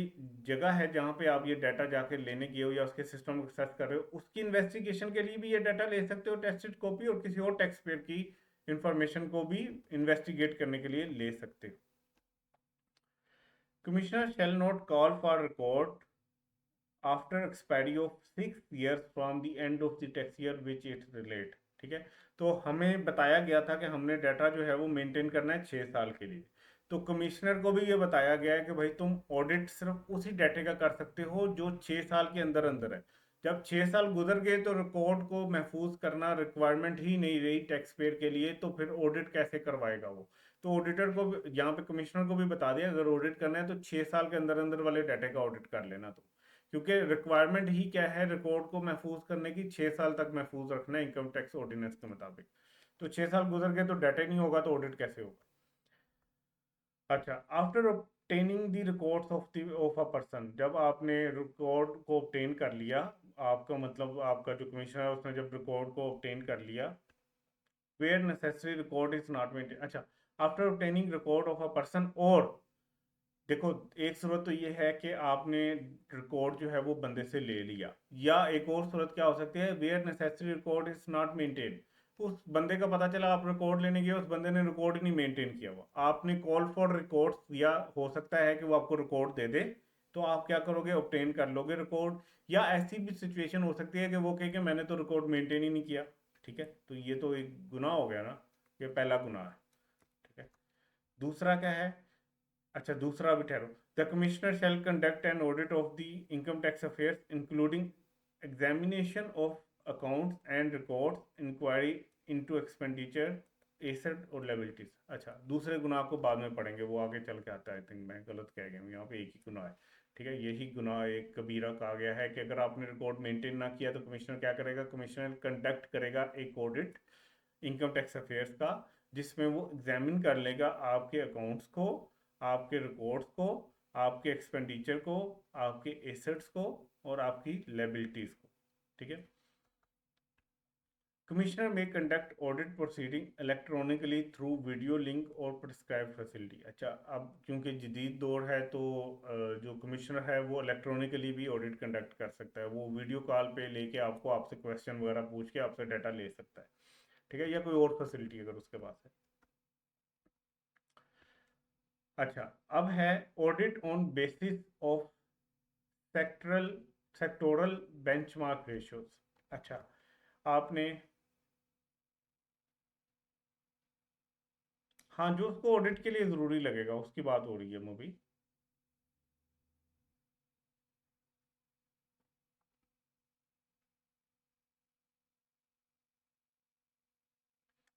S1: जगह है जहाँ पे आप ये डाटा जाके लेने गए हो या उसके सिस्टम को एक्सेस कर रहे हो, उसकी इन्वेस्टिगेशन के लिए भी ये डाटा ले सकते हो टेस्टेड कॉपी, और किसी और टैक्स पेयर की इंफॉर्मेशन को भी इन्वेस्टिगेट करने के लिए ले सकते हो। Commissioner shall not call for record after expiry of 6 years from the end of the tax year which it relate. ठीक है, तो हमें बताया गया था कि हमने डाटा जो है वो मेंटेन करना है 6 साल के लिए। तो कमिश्नर को भी ये बताया गया है कि भाई तुम ऑडिट सिर्फ उसी डाटे का कर सकते हो जो 6 साल के अंदर अंदर है। जब 6 साल गुजर गए तो रिकॉर्ड को महफूज करना रिक्वायरमेंट ही नहीं रही टैक्स पेयर के लिए, तो फिर ऑडिट कैसे करवाएगा वो। तो ऑडिटर को यहाँ पे कमिश्नर को भी बता दिया, अगर ऑडिट करना है तो 6 साल के अंदर अंदर वाले डाटे का ऑडिट कर लेना। तो क्योंकि रिक्वायरमेंट ही क्या है रिकॉर्ड को महफूज करने की, 6 साल तक महफूज रखना है इनकम टैक्स ऑर्डिनेंस के मुताबिक। तो 6 साल गुजर गए तो डाटा नहीं होगा तो ऑडिट कैसे होगा। अच्छा, after obtaining the records of a person, जब आपने रिकॉर्ड को ऑब्टेन कर लिया, आपका मतलब आपका जो कमिश्नर है उसने जब रिकॉर्ड को ऑब्टेन कर लिया, where necessary record is not maintain. अच्छा, after obtaining record of a person, और देखो एक सूरत तो ये है कि आपने रिकॉर्ड जो है वो बंदे से ले लिया, या एक और सूरत क्या हो सकती है, where necessary record is not maintain. उस बंदे का पता चला आप रिकॉर्ड लेने गए, उस बंदे ने रिकॉर्ड ही नहीं मेंटेन किया हुआ, आपने कॉल फॉर रिकॉर्ड्स दिया, हो सकता है कि वो आपको रिकॉर्ड दे दे, तो आप क्या करोगे, ऑब्टेन कर लोगे रिकॉर्ड। या ऐसी भी सिचुएशन हो सकती है कि वो कहे कि मैंने तो रिकॉर्ड मेंटेन ही नहीं किया। ठीक है, तो ये तो एक गुनाह हो गया ना, ये पहला गुनाह है। ठीक है, दूसरा क्या है। अच्छा, दूसरा भी ठहरो। The commissioner shall conduct an audit of the income tax affairs including examination of accounts and records, inquiry into expenditure, asset और लायबिलिटीज। अच्छा, दूसरे गुनाह को बाद में पढ़ेंगे, वो आगे चल के आता है। आई थिंक मैं गलत कह गया हूँ, यहाँ पे एक ही गुनाह है। ठीक है, यही गुनाह एक कबीरा कहा गया है कि अगर आपने रिकॉर्ड मेंटेन ना किया तो कमिश्नर क्या करेगा, कमिश्नर कंडक्ट करेगा एक ऑडिट इनकम टैक्स अफेयर्स का, जिसमें वो एग्जामिन कर लेगा आपके अकाउंट्स को, आपके रिकॉर्ड्स को, आपके एक्सपेंडिचर को, आपके एसेट्स को और आपकी लायबिलिटीज को। ठीक है, कमिश्नर में conduct audit proceeding electronically through video link और प्रिस्क्राइब फैसिलिटी। अच्छा, अब क्योंकि जदीद दौर है तो जो कमिश्नर है वो इलेक्ट्रॉनिकली भी ऑडिट कंडक्ट कर सकता है, वो वीडियो कॉल पे लेके आपको आपसे क्वेश्चन वगैरह पूछ के आपसे डाटा ले सकता है। ठीक है, या कोई और फैसिलिटी अगर उसके पास है। अच्छा, अब है audit on basis of sectoral sectoral benchmark ratios. अच्छा, आपने, हाँ, जो उसको ऑडिट के लिए ज़रूरी लगेगा उसकी बात हो रही है मूवी।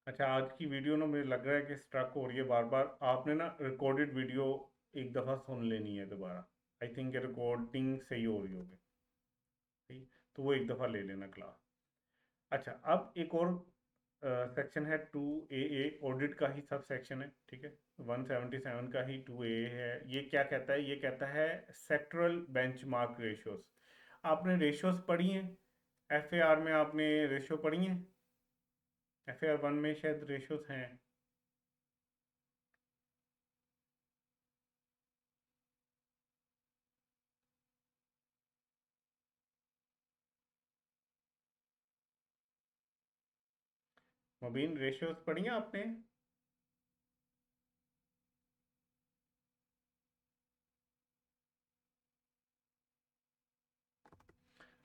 S1: अच्छा, आज की वीडियो ना मुझे लग रहा है कि स्ट्रक हो रही है बार बार, आपने ना रिकॉर्डेड वीडियो एक दफ़ा सुन लेनी है दोबारा। आई थिंक रिकॉर्डिंग सही हो रही होगी। ठीक, तो वो एक दफ़ा ले लेना क्लास। अच्छा, अब एक और सेक्शन है 2AA, ऑडिट का ही सब सेक्शन है। ठीक है, 177 का ही 2A है। ये क्या कहता है, ये कहता है सेक्टरल बेंचमार्क रेशियोज। आपने रेशियोज पढ़ी हैं, FAR में आपने रेशियो पढ़ी हैं, FAR 1 में शायद रेशियोज हैं। मुबीन, रेशियोज पढ़ी हैं आपने?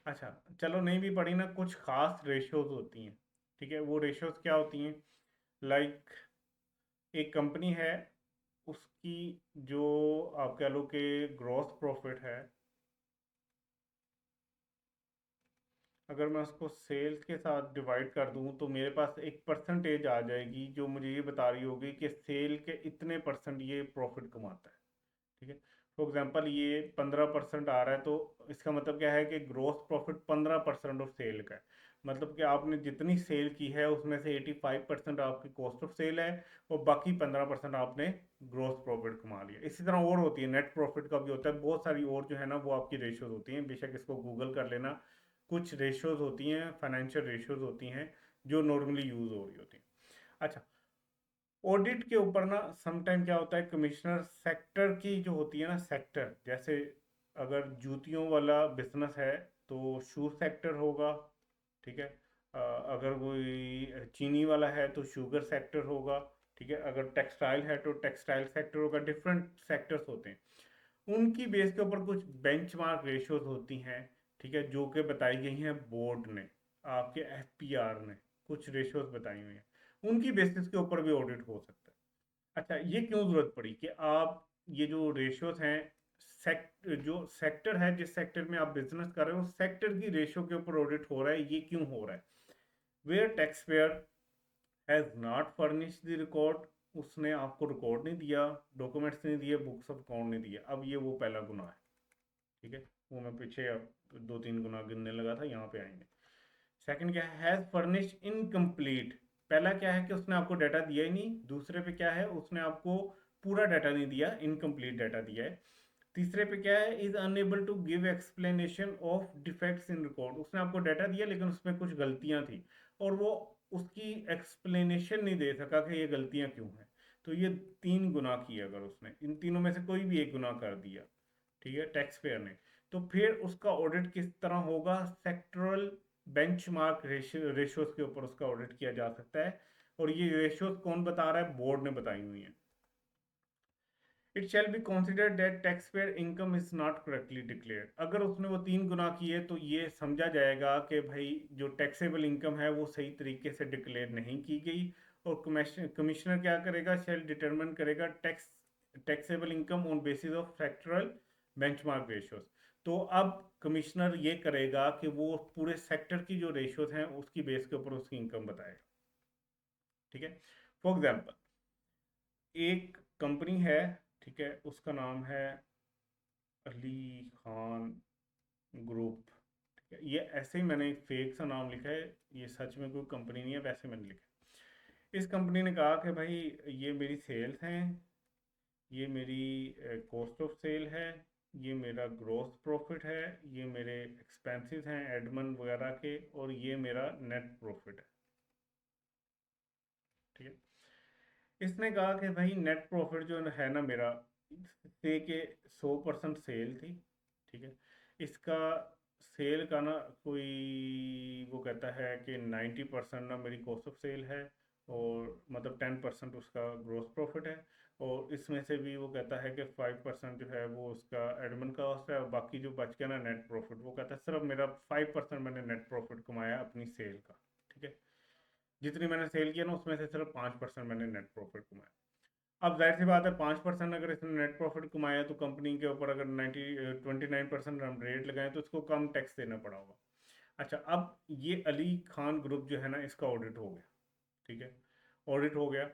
S1: अच्छा, चलो नहीं भी पढ़ी ना, कुछ खास रेशियोज होती हैं। ठीक है, वो रेशियोज क्या होती हैं, लाइक एक कंपनी है, उसकी जो आप कह लो कि ग्रॉस प्रॉफिट है, अगर मैं उसको सेल्स के साथ डिवाइड कर दूं तो मेरे पास एक परसेंटेज आ जाएगी जो मुझे ये बता रही होगी कि सेल के इतने परसेंट ये प्रॉफिट कमाता है। ठीक है, फॉर एग्जांपल ये 15% आ रहा है, तो इसका मतलब क्या है कि ग्रोस प्रॉफिट 15% ऑफ सेल का है। मतलब कि आपने जितनी सेल की है उसमें से 85% आपकी कॉस्ट ऑफ सेल है और बाकी 15% आपने ग्रोस प्रॉफिट कमा लिया। इसी तरह और होती है, नेट प्रॉफिट का भी होता है, बहुत सारी और जो है ना वो आपकी रेशियोज होती हैं, बेशक इसको गूगल कर लेना। कुछ रेशियोज होती हैं, फाइनेंशियल रेशियोज होती हैं जो नॉर्मली यूज हो रही होती हैं। अच्छा, ऑडिट के ऊपर ना समटाइम क्या होता है, कमिश्नर सेक्टर की जो होती है ना, सेक्टर जैसे अगर जूतियों वाला बिजनेस है तो शू सेक्टर होगा, ठीक है। अगर कोई चीनी वाला है तो शुगर सेक्टर होगा, ठीक है। अगर टेक्सटाइल है तो टेक्सटाइल सेक्टर होगा, डिफरेंट सेक्टर्स होते हैं। उनकी बेस के ऊपर कुछ बेंचमार्क रेशियोज होती हैं, ठीक है, जो कि बताई गई हैं बोर्ड ने, आपके एफपीआर ने कुछ रेशियोज बताई हुई हैं, उनकी बेसिस के ऊपर भी ऑडिट हो सकता है। अच्छा, ये क्यों जरूरत पड़ी कि आप ये जो रेशियोज हैं, जो सेक्टर है, जिस सेक्टर में आप बिजनेस कर रहे हो, सेक्टर की रेशियो के ऊपर ऑडिट हो रहा है, ये क्यों हो रहा है? Where tax payer has not furnish the record, उसने आपको रिकॉर्ड नहीं दिया, डॉक्यूमेंट्स नहीं दिए, बुक्स ऑफ अकाउंट नहीं दिया। अब ये वो पहला गुना है, ठीक है, वो मैं पीछे अब 2-3 गुना गिनने लगा था, यहाँ पे आएंगे। सेकंड क्या है, हैज फर्निश इनकम्प्लीट। पहला क्या है कि उसने आपको डाटा दिया ही नहीं, दूसरे पे क्या है, उसने आपको पूरा डाटा नहीं दिया, इनकम्प्लीट डाटा दिया है। तीसरे पे क्या है, is unable to give explanation of defects in record, उसने आपको डाटा दिया लेकिन उसमें कुछ गलतियां थी और वो उसकी एक्सप्लेनेशन नहीं दे सका कि ये गलतियां क्यों हैं। तो ये 3 गुना किया, अगर उसने इन तीनों में से कोई भी एक गुना कर दिया, ठीक है, टैक्स पेयर ने, तो फिर उसका ऑडिट किस तरह होगा, सेक्टरल बेंचमार्क रेशियोज के ऊपर उसका ऑडिट किया जा सकता है। और ये रेशियोज कौन बता रहा है, बोर्ड ने बताई हुई है। It shall be considered that tax payer income is not correctly declared, अगर उसने वो 3 गुना किए तो ये समझा जाएगा कि भाई जो टैक्सेबल इनकम है वो सही तरीके से डिक्लेयर नहीं की गई। और कमिश्नर क्या करेगा, शैल डिटरमिन करेगा taxable income on basis of sectoral benchmark ratios. तो अब कमिश्नर ये करेगा कि वो पूरे सेक्टर की जो रेशियोज हैं उसकी बेस के ऊपर उसकी इनकम बताएगा, ठीक है। फॉर एग्जाम्पल, एक कंपनी है, ठीक है, उसका नाम है अली खान ग्रुप, ठीक है। ये ऐसे ही मैंने एक फेक सा नाम लिखा है, ये सच में कोई कंपनी नहीं है, वैसे मैंने लिखा है। इस कंपनी ने कहा कि भाई ये मेरी सेल्स हैं, ये मेरी कॉस्ट ऑफ सेल है, ये मेरा ग्रॉस प्रॉफिट है, ये मेरे एक्सपेंसेस हैं एडमिन वगैरह के, और ये मेरा नेट प्रॉफिट है, ठीक है। इसने कहा कि भाई नेट प्रॉफिट जो है ना मेरा, से के 100% सेल थी, ठीक है। इसका सेल का ना कोई, वो कहता है कि 90% ना मेरी कॉस्ट ऑफ सेल है, और मतलब 10% उसका ग्रोस प्रॉफिट है, और इसमें से भी वो कहता है कि 5% जो है वो उसका एडमिन कॉस्ट है, और बाकी जो बच गया ना नेट प्रॉफिट, वो कहता है सिर्फ मेरा 5% मैंने नेट प्रॉफिट कमाया अपनी सेल का, ठीक है। जितनी मैंने सेल किया ना उसमें से सिर्फ 5% मैंने नेट प्रॉफिट कमाया। अब जाहिर सी बात है, 5% अगर इसने नेट प्रॉफिट कमाया तो कंपनी के ऊपर अगर 29% हम रेट लगाएं तो इसको कम टैक्स देना पड़ा होगा। अच्छा, अब ये अली खान ग्रुप जो है ना, इसका ऑडिट हो गया, ठीक है। ऑडिट हो गया,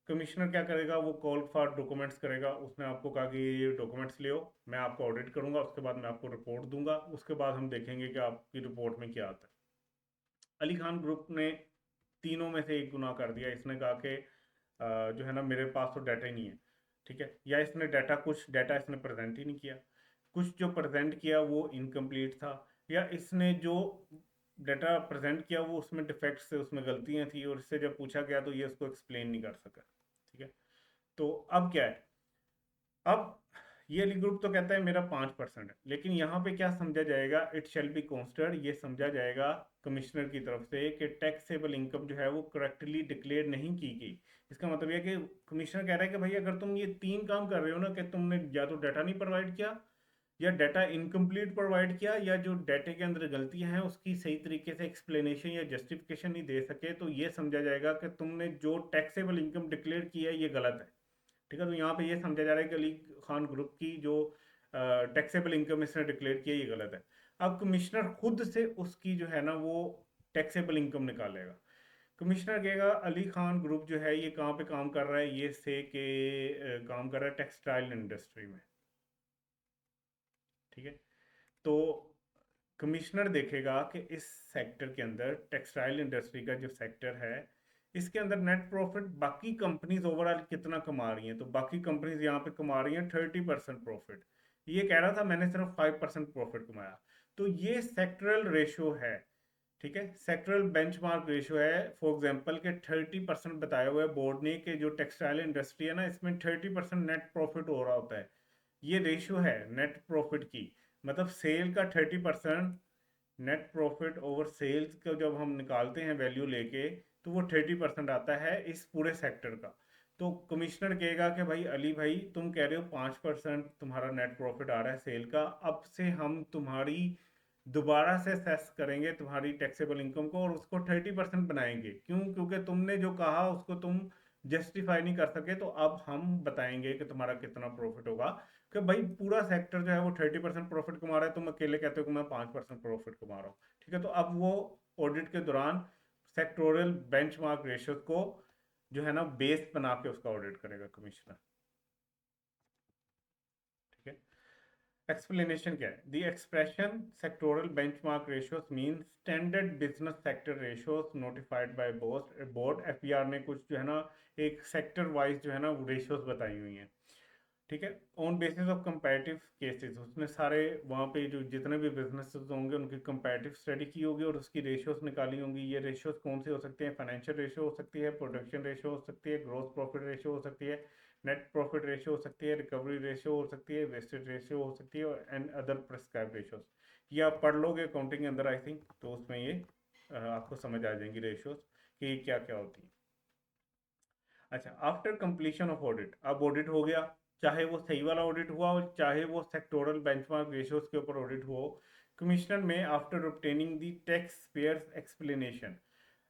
S1: कमिश्नर क्या करेगा, वो कॉल फॉर डॉक्यूमेंट्स करेगा। उसने आपको कहा कि ये डॉक्यूमेंट्स ले आओ, मैं आपको ऑडिट करूंगा, उसके बाद मैं आपको रिपोर्ट दूंगा, उसके बाद हम देखेंगे कि आपकी रिपोर्ट में क्या आता है। अली खान ग्रुप ने तीनों में से एक गुना कर दिया, इसने कहा कि जो है ना मेरे पास तो डाटा ही नहीं है, ठीक है। या इसने डाटा, कुछ डाटा इसने प्रेजेंट ही नहीं किया, कुछ जो प्रेजेंट किया वो इनकम्प्लीट था, या इसने जो डाटा प्रेजेंट किया वो उसमें डिफेक्ट्स थे, उसमें गलतियां थी, और इससे जब पूछा गया तो ये उसको एक्सप्लेन नहीं कर सका, ठीक है। तो अब क्या है, अब ये अली ग्रुप तो कहता है मेरा 5% है, लेकिन यहाँ पे क्या समझा जाएगा, इट शैल बी कंसिडर्ड, ये समझा जाएगा कमिश्नर की तरफ से कि टैक्सेबल इनकम जो है वो करेक्टली डिक्लेयर नहीं की गई। इसका मतलब यह कि कमिश्नर कह रहा है कि भाई अगर तुम ये 3 काम कर रहे हो ना, कि तुमने या तो डाटा नहीं प्रोवाइड किया, या डाटा इनकम्प्लीट प्रोवाइड किया, या जो डाटे के अंदर गलतियां हैं उसकी सही तरीके से एक्सप्लेनेशन या जस्टिफिकेशन नहीं दे सके, तो ये समझा जाएगा कि तुमने जो टैक्सेबल इनकम डिक्लेयर की है ये गलत है, ठीक है। तो यहाँ पे ये समझा जा रहा है कि अली खान ग्रुप की जो टैक्सेबल इनकम इसने डिक्लेयर की है ये गलत है। अब कमिश्नर खुद से उसकी जो है ना वो टैक्सेबल इनकम निकालेगा। कमिश्नर कहेगा अली खान ग्रुप जो है ये कहाँ पे काम कर रहा है, ये से के काम कर रहा है टेक्सटाइल इंडस्ट्री में, ठीक है। तो कमिश्नर देखेगा कि इस सेक्टर के अंदर टेक्सटाइल इंडस्ट्री का जो सेक्टर है, इसके अंदर नेट प्रॉफिट बाकी कंपनीज ओवरऑल कितना कमा रही हैं। तो बाकी कंपनीज यहाँ पे कमा रही हैं 30% प्रॉफिट, ये कह रहा था मैंने सिर्फ 5% प्रॉफिट कमाया। तो ये सेक्टरल रेशो है, ठीक है, सेक्टरल बेंचमार्क रेशो है। फॉर एग्जांपल के 30% बताया हुआ है बोर्ड ने कि जो टेक्सटाइल इंडस्ट्री है ना, इसमें 30% नेट प्रॉफिट हो रहा होता है। ये रेशियो है नेट प्रॉफिट की, मतलब सेल का 30% नेट प्रॉफिट ओवर सेल्स का जब हम निकालते हैं वैल्यू लेके, तो वो 30% आता है इस पूरे सेक्टर का। तो कमिश्नर कहेगा कि भाई अली भाई, तुम कह रहे हो 5% तुम्हारा नेट प्रॉफिट आ रहा है सेल का, अब से हम तुम्हारी दोबारा से सेस करेंगे तुम्हारी टैक्सेबल इनकम को और उसको 30% बनाएंगे। क्यों? क्योंकि तुमने जो कहा उसको तुम जस्टिफाई नहीं कर सके, तो अब हम बताएंगे कि तुम्हारा कितना प्रॉफिट होगा। कि भाई पूरा सेक्टर जो है वो 30% प्रॉफिट कमा रहा है, तुम अकेले कहते हो कि मैं 5% प्रॉफिट कमा रहा हूँ। ठीक है, तो अब वो ऑडिट के दौरान सेक्टोरियल बेंचमार्क रेशियो को जो है ना बेस बना के उसका ऑडिट करेगा कमिश्नर। ठीक है, एक्सप्लेनेशन क्या है? The expression sectoral benchmark ratios mean standard business sector ratios notified by board. FPR ने कुछ जो है ना एक सेक्टर वाइज जो है ना रेशियोज बताई हुई हैं। ठीक है, on basis of comparative cases, उसने सारे वहाँ पे जो जितने भी बिजनेसेस होंगे उनकी कंपैरेटिव स्टडी की होगी और उसकी रेशियोज निकाली होंगी। ये रेशियोज कौन से हो सकते हैं? फाइनेंशियल रेशियो हो सकती है, प्रोडक्शन रेशियो हो सकती है, ग्रोस प्रॉफिट रेशियो हो सकती है, नेट प्रॉफिट रेशियो हो सकती है, रिकवरी रेशियो हो सकती है, वेस्टेज रेशियो हो सकती है, एंड अदर प्रिस्क्राइब रेशियोज। ये आप पढ़ लोगे अकाउंटिंग के अंदर आई थिंक, तो उसमें ये आपको समझ आ जाएंगी रेशियोज कि क्या क्या होती है। अच्छा, आफ्टर कंप्लीशन ऑफ ऑडिट, अब ऑडिट हो गया, चाहे वो सही वाला ऑडिट हुआ हो चाहे वो सेक्टोरल बेंचमार्क रेशियोज के ऊपर ऑडिट हो, कमिश्नर में after obtaining the tax payers explanation,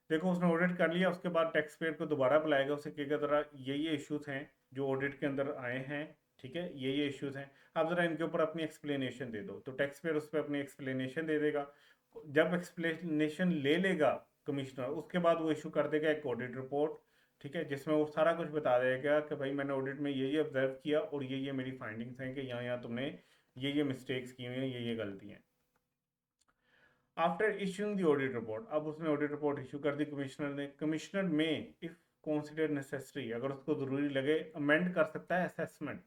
S1: देखो उसने ऑडिट कर लिया, उसके बाद टैक्स पेयर को दोबारा बुलाएगा, उसे कहेगा जरा ये इश्यूज हैं जो ऑडिट के अंदर आए हैं, ठीक है, ये इश्यूज हैं, आप जरा इनके ऊपर अपनी एक्सप्लेनेशन दे दो। तो टैक्स पेयर उस पर अपनी एक्सप्लेनेशन दे देगा। जब एक्सप्लेनेशन ले लेगा कमिश्नर, उसके बाद वो इशू कर देगा एक ऑडिट रिपोर्ट, ठीक है, जिसमें वो सारा कुछ बता देगा कि भाई मैंने ऑडिट में ये ऑब्जर्व किया और ये मेरी फाइंडिंग्स हैं कि यहाँ यहाँ तुमने ये मिस्टेक्स की हुई हैं, ये गलती हैं। After issuing the audit report, अब उसने ऑडिट रिपोर्ट इशू कर दी कमिश्नर ने। कमिश्नर में इफ कंसिडर नेसेसरी, अगर उसको जरूरी लगे, अमेंड कर सकता है असेसमेंट।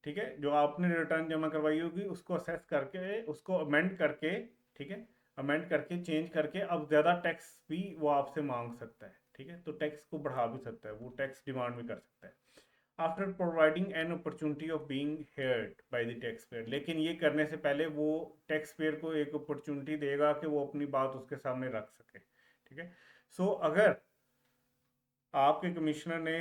S1: ठीक है, जो आपने रिटर्न जमा करवाई होगी उसको असेस करके उसको अमेंड करके, ठीक है, अमेंड करके चेंज करके अब ज़्यादा टैक्स भी वो आपसे मांग सकता है। ठीक है, तो टैक्स को बढ़ा भी सकता है, वो टैक्स डिमांड भी कर सकता है after providing an opportunity of being heard by the tax pair. लेकिन ये करने से पहले वो टैक्स पेयर को एक अपॉर्चुनिटी देगा कि वो अपनी बात उसके सामने रख सके। ठीक है, सो अगर आपके कमिश्नर ने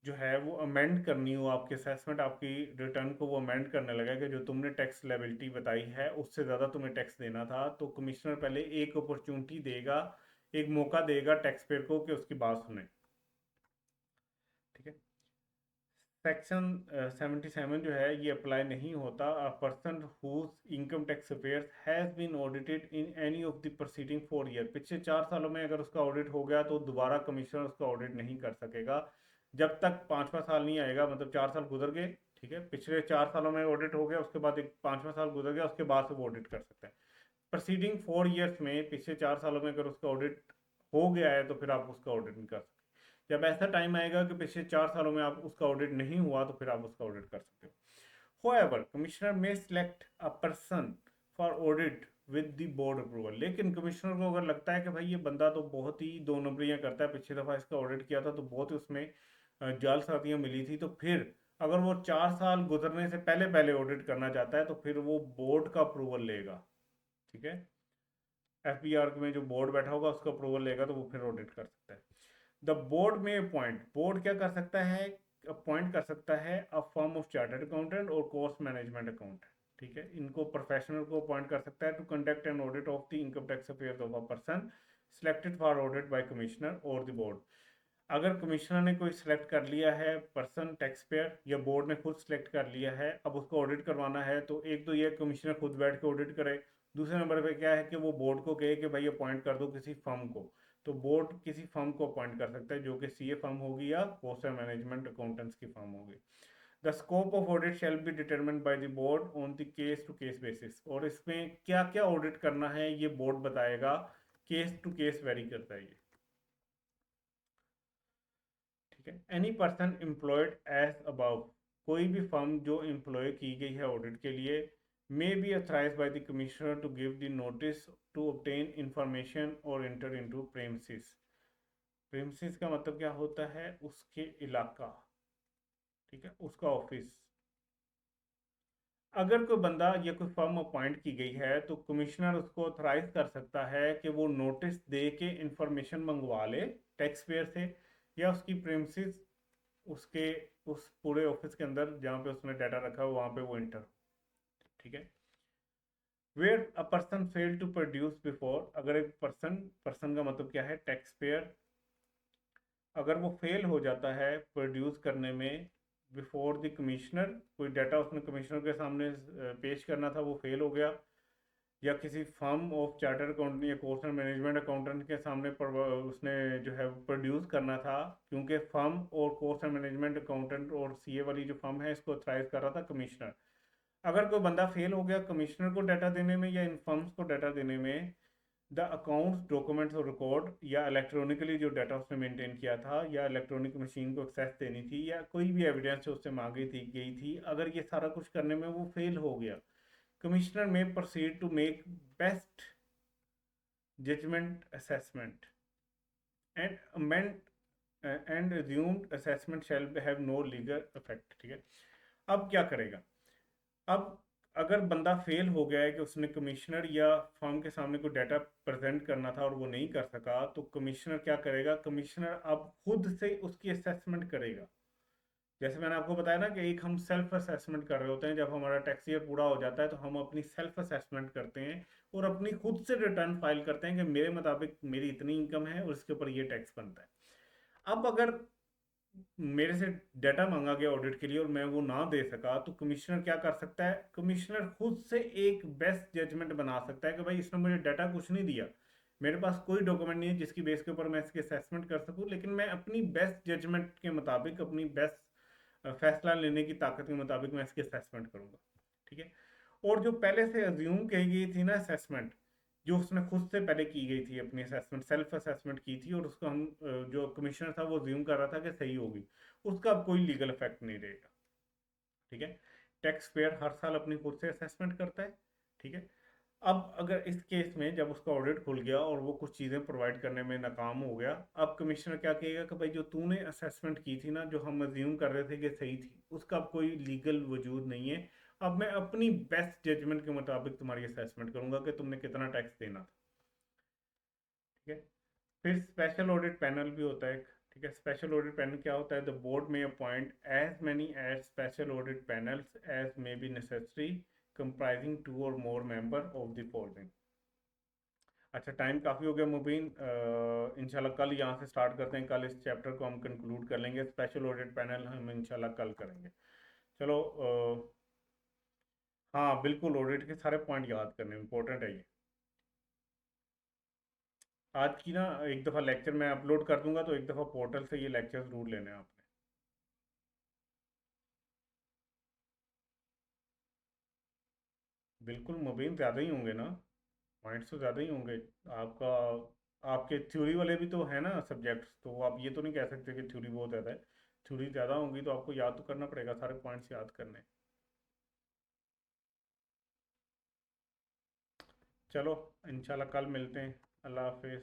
S1: जो है वो अमेंड करनी हो आपके असेसमेंट, आपकी रिटर्न को वो अमेंड करने लगा कि जो तुमने टैक्स लायबिलिटी बताई है उससे ज़्यादा तुम्हें टैक्स देना था, तो कमिश्नर पहले एक अपॉर्चुनिटी देगा, एक मौका देगा टैक्स पेयर को कि उसकी बात सुने। ठीक है, सेक्शन 77 जो है ये अप्लाई नहीं होता। A person whose income tax affairs has been audited in any of the proceeding 4 year, पिछले 4 सालों में अगर उसका ऑडिट हो गया तो दोबारा कमिश्नर उसका ऑडिट नहीं कर सकेगा जब तक पांचवा साल नहीं आएगा। मतलब 4 साल गुजर गए, ठीक है, पिछले 4 सालों में ऑडिट हो गया, उसके बाद एक पांचवा साल गुजर गया, उसके बाद से वो ऑडिट कर सकता है। प्रोसीडिंग 4 ईयर्स में पिछले 4 सालों में अगर उसका ऑडिट हो गया है तो फिर आप उसका ऑडिट नहीं कर सकते। जब ऐसा टाइम आएगा कि पिछले 4 सालों में आप उसका ऑडिट नहीं हुआ तो फिर आप उसका ऑडिट कर सकते हो। However, commissioner may select a person for audit with the board approval। लेकिन कमिश्नर को अगर लगता है कि भाई ये बंदा तो बहुत ही दो नंबरियां करता है, पिछली दफा इसका ऑडिट किया था तो बहुत ही उसमें जालसाजियां मिली थी, तो फिर अगर वो 4 साल गुजरने से पहले पहले ऑडिट करना चाहता है तो फिर वो बोर्ड का अप्रूवल लेगा। ठीक है, एफबीआर में जो बोर्ड बैठा होगा उसका अप्रूवल लेगा तो वो फिर ऑडिट कर सकता है। The board may appoint, board क्या कर सकता है? अपॉइंट कर सकता है a firm of chartered accountant और कॉस्ट मैनेजमेंट अकाउंटेंट। ठीक है, इनको प्रोफेशनल को अपॉइंट कर सकता है to conduct an audit of the income tax affairs of a person selected for audit by commissioner और द बोर्ड। अगर कमिश्नर ने कोई सिलेक्ट कर लिया है पर्सन, टैक्स पेयर, या बोर्ड ने खुद सिलेक्ट कर लिया है, अब उसको ऑडिट करवाना है, तो एक तो ये कमिश्नर खुद बैठ के ऑडिट करे, दूसरे नंबर पे क्या है कि वो बोर्ड को कहे कि भाई अपॉइंट कर दो किसी फर्म को। तो बोर्ड किसी फर्म को अपॉइंट कर सकता है जो कि सीए फर्म होगी या कॉस्ट मैनेजमेंट अकाउंटेंट्स की फर्म होगी। The scope of audit shall be determined by the board on the case to case basis. और इसमें क्या क्या ऑडिट करना है ये बोर्ड बताएगा, केस टू केस वेरी करता है ये, ठीक है। Any person employed as above, कोई भी फर्म जो एम्प्लॉय की गई है ऑडिट के लिए, may be authorised by the commissioner to give the notice to obtain information और एंटर इनटू प्रेमिसेस। प्रेमिसेस का मतलब क्या होता है, उसके इलाका, ठीक है, उसका ऑफिस। अगर कोई बंदा या कोई फर्म अपॉइंट की गई है तो कमिश्नर उसको ऑथराइज कर सकता है कि वो नोटिस दे के इंफॉर्मेशन मंगवा ले टैक्स पेयर से, या उसकी प्रेमिसेस, उसके उस पूरे ऑफिस के अंदर जहाँ पे उसने डाटा रखा हो वहाँ पे वो इंटर, ठीक है। Where a person fail to produce before, अगर एक पर्सन, पर्सन का मतलब क्या है, टैक्स पेयर, अगर वो फेल हो जाता है प्रोड्यूस करने में बिफोर द कमिश्नर, कोई डाटा उसने कमिश्नर के सामने पेश करना था, वो फेल हो गया, या किसी फर्म ऑफ चार्टर अकाउंटेंट या कोर्स एंड मैनेजमेंट अकाउंटेंट के सामने उसने जो है प्रोड्यूस करना था, क्योंकि फर्म और कोर्स एंड मैनेजमेंट अकाउंटेंट और सीए वाली जो फर्म है इसको ऑथराइज कर रहा था कमिश्नर। अगर कोई बंदा फेल हो गया कमिश्नर को डाटा देने में या इन फर्म्स को डाटा देने में, द अकाउंट्स डॉक्यूमेंट्स और रिकॉर्ड, या इलेक्ट्रॉनिकली जो डाटा उसने मेंटेन किया था, या इलेक्ट्रॉनिक मशीन को एक्सेस देनी थी, या कोई भी एविडेंस उससे मांगी थी गई थी, अगर ये सारा कुछ करने में वो फेल हो गया, commissioner may proceed to make best judgement assessment and amend and assumed assessment shall have no legal effect, ठीक है। अब क्या करेगा, अब अगर बंदा फेल हो गया है कि उसने कमिश्नर या फर्म के सामने कोई डाटा प्रेजेंट करना था और वो नहीं कर सका, तो कमिश्नर क्या करेगा, कमिश्नर अब खुद से उसकी असेसमेंट करेगा। जैसे मैंने आपको बताया ना कि एक हम सेल्फ असेसमेंट कर रहे होते हैं, जब हमारा टैक्स ईयर पूरा हो जाता है तो हम अपनी सेल्फ असेसमेंट करते हैं और अपनी खुद से रिटर्न फाइल करते हैं कि मेरे मुताबिक मेरी इतनी इनकम है और इसके ऊपर ये टैक्स बनता है। अब अगर मेरे से डाटा मांगा गया ऑडिट के लिए और मैं वो ना दे सका, तो कमिश्नर क्या कर सकता है, कमिश्नर खुद से एक बेस्ट जजमेंट बना सकता है कि भाई इसने मुझे डाटा कुछ नहीं दिया, मेरे पास कोई डॉक्यूमेंट नहीं है जिसकी बेस के ऊपर मैं इसकी असेसमेंट कर सकूं, लेकिन मैं अपनी बेस्ट जजमेंट के मुताबिक, अपनी बेस्ट फैसला लेने की ताकत के मुताबिक मैं इसकी असेसमेंट करूंगा, ठीक है। और जो पहले से अज्यूम कही गई थी ना असेसमेंट, जो उसने खुद से पहले की गई थी अपनी असेसमेंट, सेल्फ असेसमेंट की थी और उसको हम जो कमिश्नर था वो ज्यूम कर रहा था कि सही होगी, उसका अब कोई लीगल इफेक्ट नहीं रहेगा, ठीक है। टैक्स पेयर हर साल अपनी खुद से असेसमेंट करता है, ठीक है। अब अगर इस केस में जब उसका ऑडिट खुल गया और वो कुछ चीज़ें प्रोवाइड करने में नाकाम हो गया, अब कमिश्नर क्या कहेगा कि भाई जो तूने असेसमेंट की थी ना, जो हम अज्यूम कर रहे थे कि सही थी, उसका अब कोई लीगल वजूद नहीं है, अब मैं अपनी बेस्ट जजमेंट के मुताबिक तुम्हारी असेसमेंट करूंगा कि तुमने कितना टैक्स देना था, ठीक है। फिर स्पेशल ऑडिट पैनल भी होता है, ठीक है। स्पेशल ऑडिट पैनल क्या होता है, the board may appoint as many as special audit panels as may be necessary comprising 2 और more member of the following. अच्छा, टाइम काफ़ी हो गया मुबीन, इंशाल्लाह कल यहाँ से स्टार्ट करते हैं, कल इस चैप्टर को हम कंक्लूड कर लेंगे, स्पेशल ऑडिट पैनल हम इंशाल्लाह कल करेंगे। चलो, हाँ बिल्कुल, ऑडिट के सारे पॉइंट याद करने इंपॉर्टेंट है ये। आज की ना एक दफ़ा लेक्चर मैं अपलोड कर दूंगा, तो एक दफ़ा पोर्टल से ये लेक्चर जरूर लेने हैं आपने। बिल्कुल मुबीन, ज़्यादा ही होंगे ना, पॉइंट्स तो ज़्यादा ही होंगे आपका। आपके थ्योरी वाले भी तो है ना सब्जेक्ट्स, तो आप ये तो नहीं कह सकते कि थ्योरी बहुत ज़्यादा है। थ्योरी ज़्यादा होंगी तो आपको याद तो करना पड़ेगा, सारे पॉइंट्स याद करने। चलो, इंशाल्लाह कल मिलते हैं। अल्लाह हाफिज़।